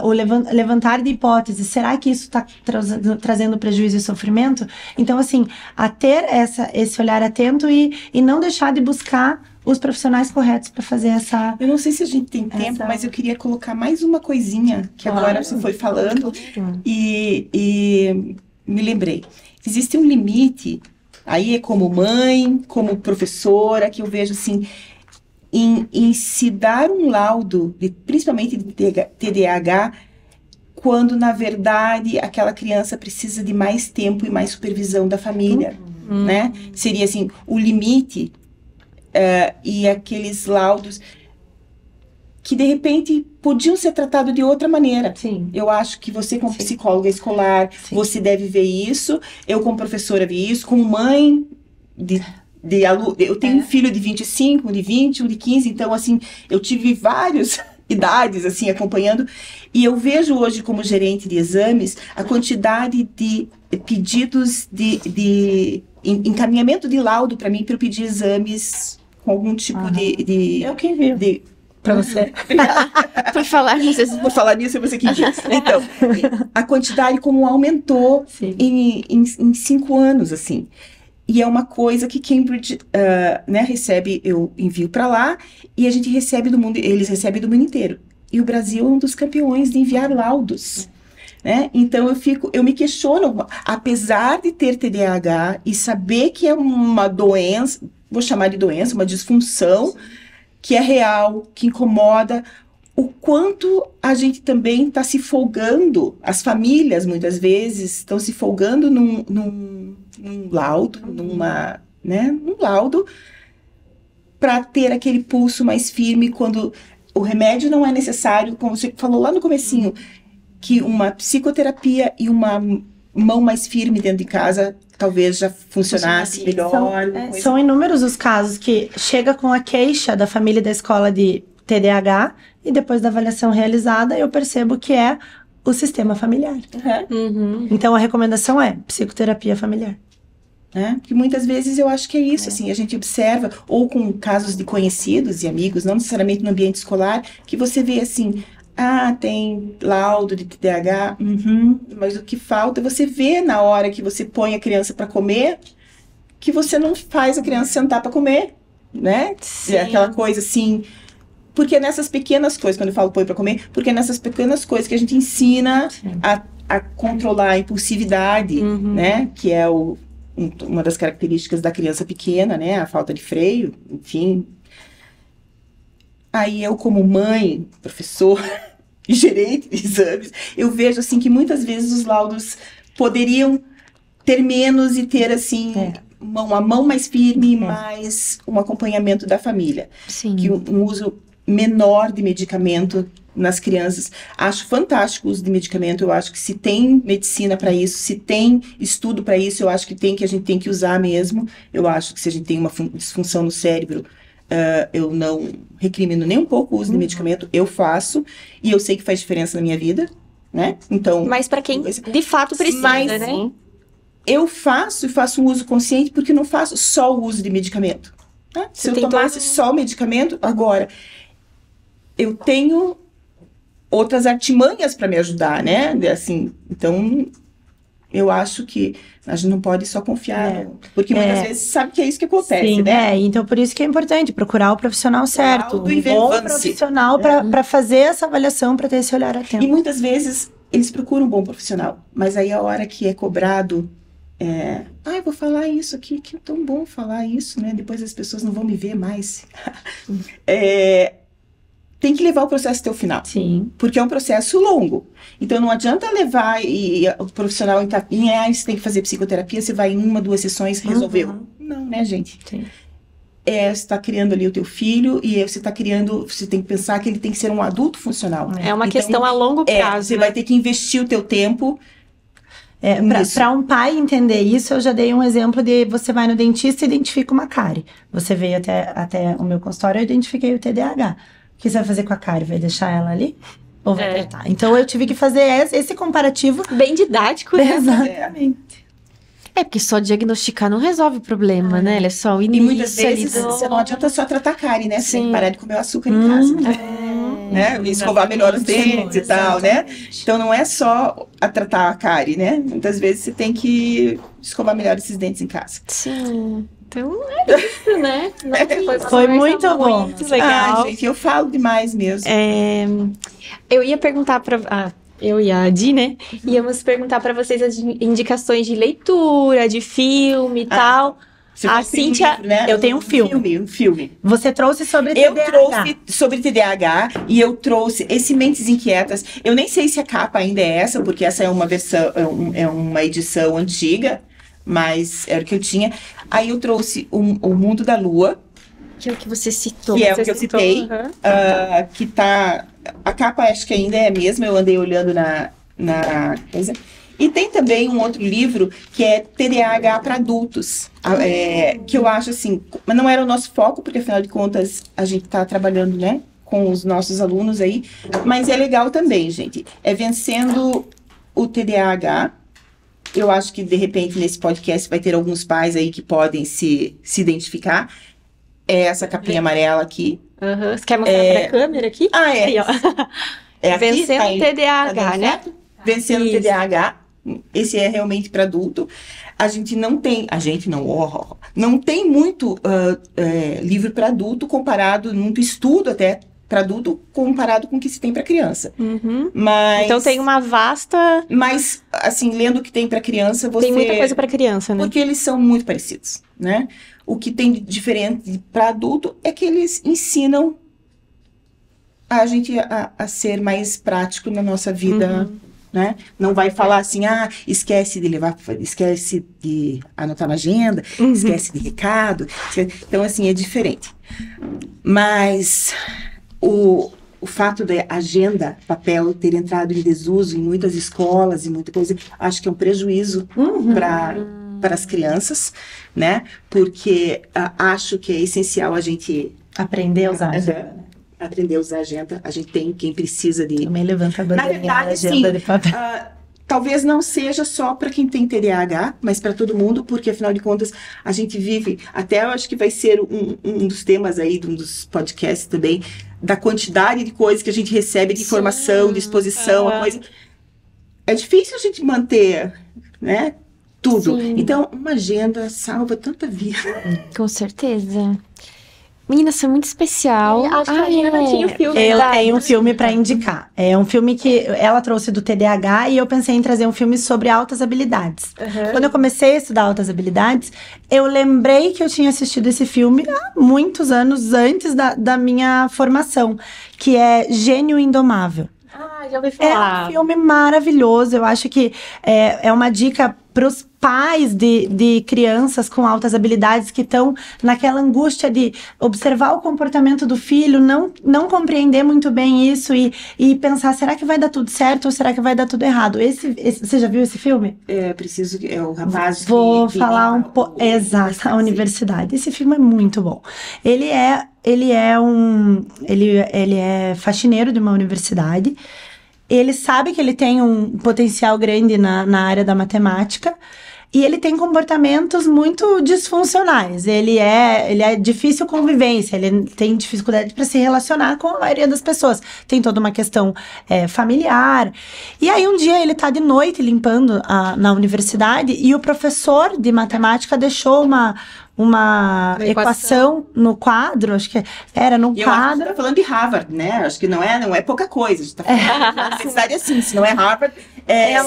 o levantar de hipóteses, será que isso está trazendo prejuízo e sofrimento? Então, assim, a ter esse olhar atento e não deixar de buscar os profissionais corretos para fazer essa... Eu não sei se a gente tem tempo, mas eu queria colocar mais uma coisinha que agora você foi falando e me lembrei. Existe um limite, aí como mãe, como professora, que eu vejo assim, em se dar um laudo, principalmente de TDAH, quando na verdade aquela criança precisa de mais tempo e mais supervisão da família, né? Seria assim, o limite e aqueles laudos... que de repente podiam ser tratados de outra maneira. Sim. Eu acho que você, como psicóloga escolar, você deve ver isso. Eu, como professora, vi isso. Como mãe de aluno, eu tenho um filho de 25, um de 20, um de 15. Então, assim, eu tive várias idades, assim, acompanhando. E eu vejo hoje, como gerente de exames, a quantidade de pedidos de encaminhamento de laudo para mim, para eu pedir exames com algum tipo de... Eu que envio. Pra você. Por falar nisso, Por falar nisso, é você que diz. Então, a quantidade como aumentou em 5 anos, assim. E é uma coisa que Cambridge recebe, eu envio para lá, e a gente recebe do mundo, eles recebem do mundo inteiro. E o Brasil é um dos campeões de enviar laudos. Né? Então eu me questiono, apesar de ter TDAH e saber que é uma doença, vou chamar de doença, uma disfunção, que é real, que incomoda, o quanto a gente também está se folgando, as famílias muitas vezes estão se folgando num laudo, num laudo, para ter aquele pulso mais firme quando o remédio não é necessário, como você falou lá no comecinho, que uma psicoterapia e uma mão mais firme dentro de casa talvez já funcionasse melhor. São inúmeros os casos que chega com a queixa da família e da escola de TDAH e depois da avaliação realizada eu percebo que é o sistema familiar. Então a recomendação é psicoterapia familiar. Porque muitas vezes eu acho que é isso, assim, a gente observa, ou com casos de conhecidos e amigos, não necessariamente no ambiente escolar, que você vê assim, tem laudo de TDAH, mas o que falta é você ver na hora que você põe a criança para comer, que você não faz a criança sentar para comer, né? É aquela coisa assim, porque nessas pequenas coisas, quando eu falo põe para comer, porque é nessas pequenas coisas que a gente ensina a controlar a impulsividade, né? Que é uma das características da criança pequena, né? A falta de freio, enfim. Aí eu, como mãe, professora e gerente de exames, eu vejo assim que muitas vezes os laudos poderiam ter menos e ter assim uma mão mais firme, mais um acompanhamento da família. Sim. Que um uso menor de medicamento nas crianças. Acho fantástico o uso de medicamento, eu acho que se tem medicina para isso, se tem estudo para isso, eu acho que a gente tem que usar mesmo. Eu acho que se a gente tem uma disfunção no cérebro, eu não recrimino nem um pouco o uso de medicamento, eu faço, e eu sei que faz diferença na minha vida, né? Então, mas para quem de fato precisa, né? Eu faço um uso consciente porque não faço só o uso de medicamento. Né? Se eu tomasse só o medicamento, agora, eu tenho outras artimanhas para me ajudar, né? Assim, então, eu acho que a gente não pode só confiar, porque muitas vezes sabe que é isso que acontece, né? Então por isso que é importante procurar o profissional certo, um bom profissional para fazer essa avaliação, para ter esse olhar atento. E muitas vezes eles procuram um bom profissional, mas aí a hora que é cobrado, eu vou falar isso aqui, que é tão bom falar isso, né? Depois as pessoas não vão me ver mais. Tem que levar o processo até o final. Sim. Porque é um processo longo. Então, não adianta levar e o profissional você tem que fazer psicoterapia, você vai em 1, 2 sessões, resolveu. Não, né, gente? Sim. Você está criando ali o teu filho e você tem que pensar que ele tem que ser um adulto funcional. É uma questão a longo prazo. Você vai ter que investir o teu tempo. Para um pai entender isso, eu já dei um exemplo de você vai no dentista e identifica uma cárie. Você veio até o meu consultório, eu identifiquei o TDAH. O que você vai fazer com a cárie? Vai deixar ela ali? Ou vai tratar? Então, eu tive que fazer esse comparativo. Bem didático, né? Exatamente. Porque só diagnosticar não resolve o problema, né? Ele é só o início. E muitas vezes você não adianta só tratar a cárie, né? Você tem que parar de comer o açúcar em casa. Né? Escovar melhor os dentes e tal, né? Então, não é só tratar a cárie, né? Muitas vezes você tem que escovar melhor esses dentes em casa. Sim. Então, é isso, né? Foi muito bom. Muito legal. Gente, eu falo demais mesmo. Eu ia perguntar para... eu e a Adi, né? Íamos perguntar para vocês as indicações de leitura, de filme e tal. A Cíntia... livro, né? Eu tenho um filme. Você trouxe sobre TDAH. Eu trouxe sobre TDAH e eu trouxe esse Mentes Inquietas. Eu nem sei se a capa ainda é essa, porque essa é uma versão, é uma edição antiga, mas era o que eu tinha. Aí eu trouxe o Mundo da Lua, Que é o que você citou. Que é o que eu citei. Que tá... A capa acho que ainda é a mesma, eu andei olhando na coisa. E tem também um outro livro que é TDAH para adultos, que eu acho assim, mas não era o nosso foco, porque afinal de contas a gente está trabalhando, né, com os nossos alunos aí, mas é legal também, gente. É Vencendo o TDAH. Eu acho que de repente nesse podcast vai ter alguns pais aí que podem se identificar. É essa capinha amarela aqui. Você quer mostrar para a câmera aqui? Aí, ó. É aqui, Vencendo o TDAH, né? Vencendo o Isso. TDAH. Esse é realmente para adulto. Não tem muito livro para adulto comparado, muito estudo até para adulto comparado com o que se tem para criança. Mas, então tem uma vasta... Mas, assim, lendo o que tem para criança, você... Tem muita coisa para criança, né? Porque eles são muito parecidos, né? O que tem de diferente para adulto é que eles ensinam a gente a ser mais prático na nossa vida, né? Não vai falar assim, esquece de anotar na agenda, esquece de recado. Então, assim, é diferente. Mas o fato da agenda, papel, ter entrado em desuso em muitas escolas e muita coisa, acho que é um prejuízo para as crianças, né? Porque acho que é essencial a gente Aprender a usar. Aprender a usar a agenda. A gente tem quem precisa de... Também levanta a bandeirinha da agenda sim, de papel. Talvez não seja só para quem tem TDAH, mas para todo mundo, porque afinal de contas a gente vive, até eu acho que vai ser um dos temas aí, um dos podcasts também, da quantidade de coisas que a gente recebe de informação, de exposição, a coisa. É difícil a gente manter, né, tudo. Sim. Então, uma agenda salva tanta vida. Com certeza. Meninas, foi muito especial. Acho que a Gina tinha o filme. Eu tenho um filme pra indicar. É um filme que ela trouxe do TDAH e eu pensei em trazer um filme sobre altas habilidades. Quando eu comecei a estudar altas habilidades, eu lembrei que eu tinha assistido esse filme há muitos anos antes da minha formação, que é Gênio Indomável. Já ouvi falar. É um filme maravilhoso. Eu acho que é uma dica para os pais de crianças com altas habilidades que estão naquela angústia de observar o comportamento do filho, não compreender muito bem isso e pensar, será que vai dar tudo certo ou será que vai dar tudo errado? Você já viu esse filme? É o rapaz Vou que falar um pouco. Exato, a universidade. Esse filme é muito bom. Ele é faxineiro de uma universidade. Ele sabe que ele tem um potencial grande na área da matemática e ele tem comportamentos muito disfuncionais. Ele é difícil convivência, ele tem dificuldade para se relacionar com a maioria das pessoas. Tem toda uma questão familiar. E aí um dia ele tá de noite limpando na universidade e o professor de matemática deixou uma equação no quadro, acho que era no quadro. Acho que você tá falando de Harvard, né? Acho que não é pouca coisa. A gente tá falando de universidade assim, se não é Harvard, eu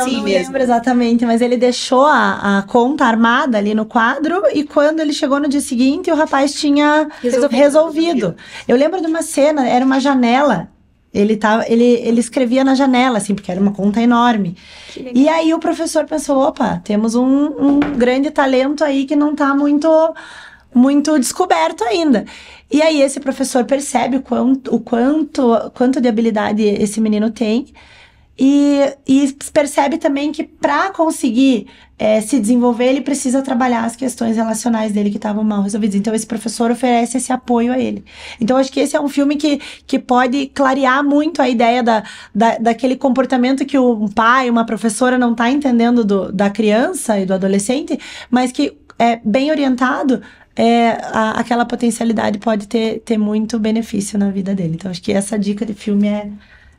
não lembro exatamente, mas ele deixou a conta armada ali no quadro e quando ele chegou no dia seguinte, o rapaz tinha resolvido. Eu lembro de uma cena, era uma janela. Ele escrevia na janela, assim, porque era uma conta enorme. E aí o professor pensou, opa, temos um grande talento aí que não tá muito descoberto ainda. E aí esse professor percebe o quanto de habilidade esse menino tem e percebe também que para conseguir se desenvolver, ele precisa trabalhar as questões relacionais dele que estavam mal resolvidas. Então, esse professor oferece esse apoio a ele. Então, acho que esse é um filme que pode clarear muito a ideia daquele comportamento que um pai, uma professora não está entendendo da criança e do adolescente, mas que é bem orientado, aquela potencialidade pode ter muito benefício na vida dele. Então, acho que essa dica de filme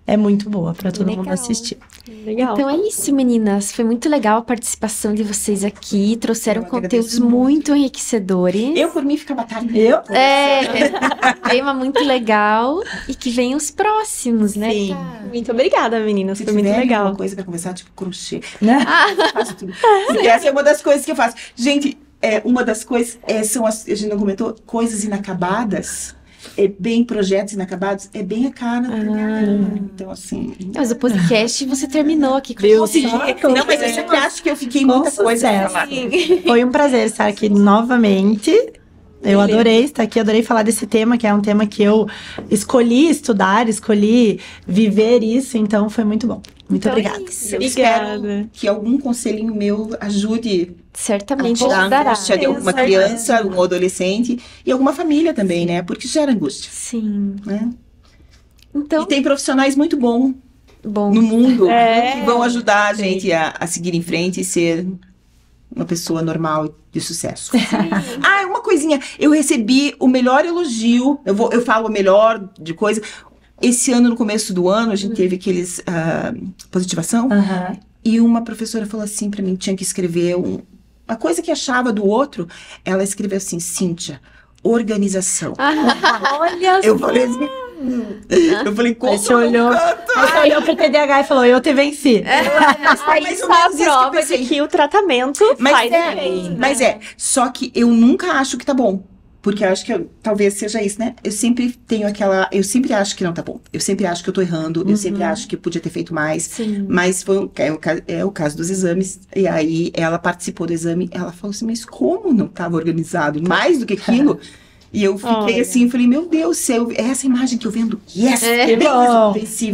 é muito boa para todo mundo assistir. Legal. Então é isso, meninas. Foi muito legal a participação de vocês aqui. Trouxeram conteúdos muito enriquecedores. Eu, por mim, ficava tarde. Tema muito legal. E que venham os próximos, né? Sim. Muito obrigada, meninas. Foi muito legal. Uma coisa para conversar, tipo crochê. Eu faço tudo. Porque essa é uma das coisas que eu faço. Gente, uma das coisas são a gente não comentou, coisas inacabadas. Projetos inacabados, é bem a cara. Então, assim... Mas o podcast você terminou aqui com Não, mas eu sempre acho que eu fiquei muita coisa pra falar. Foi um prazer estar aqui novamente. Eu adorei estar aqui, adorei falar desse tema, que é um tema que eu escolhi estudar, escolhi viver isso, então foi muito bom. Muito obrigada. Eu espero que algum conselhinho meu ajude Certamente a tirar a ajudará. angústia de alguma criança, um adolescente e alguma família também, né? Porque gera angústia, Sim. né? Então, E tem profissionais muito bons bom. no mundo que vão ajudar a gente a seguir em frente e ser uma pessoa normal de sucesso. Uma coisinha. Eu recebi o melhor elogio. Eu falo o melhor de coisa. Esse ano, no começo do ano, a gente teve aqueles positivação. E uma professora falou assim pra mim, tinha que escrever uma coisa que achava do outro. Ela escreveu assim, Cíntia, organização. Olha Eu falei assim... Eu falei, como Você olhou pro TDAH e falou, eu te venci. Aí está a prova de que o tratamento faz efeito. Mas só que eu nunca acho que tá bom. Porque eu acho que talvez seja isso, né? Eu sempre tenho eu sempre acho que não tá bom. Eu sempre acho que eu tô errando. Eu sempre acho que eu podia ter feito mais. Sim. Mas é o caso dos exames. E aí, ela participou do exame. Ela falou assim, mas como não tava organizado? Mais do que aquilo? E eu fiquei assim, falei, meu Deus, é essa imagem que eu vendo. Yes! Que bom. Venci.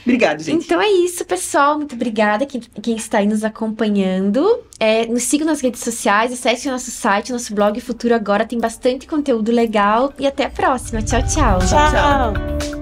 Obrigada, gente. Então é isso, pessoal. Muito obrigada quem está aí nos acompanhando. Nos sigam nas redes sociais, acesse o nosso site, nosso blog Futuro Agora. Tem bastante conteúdo legal. E até a próxima. Tchau, tchau. Tchau.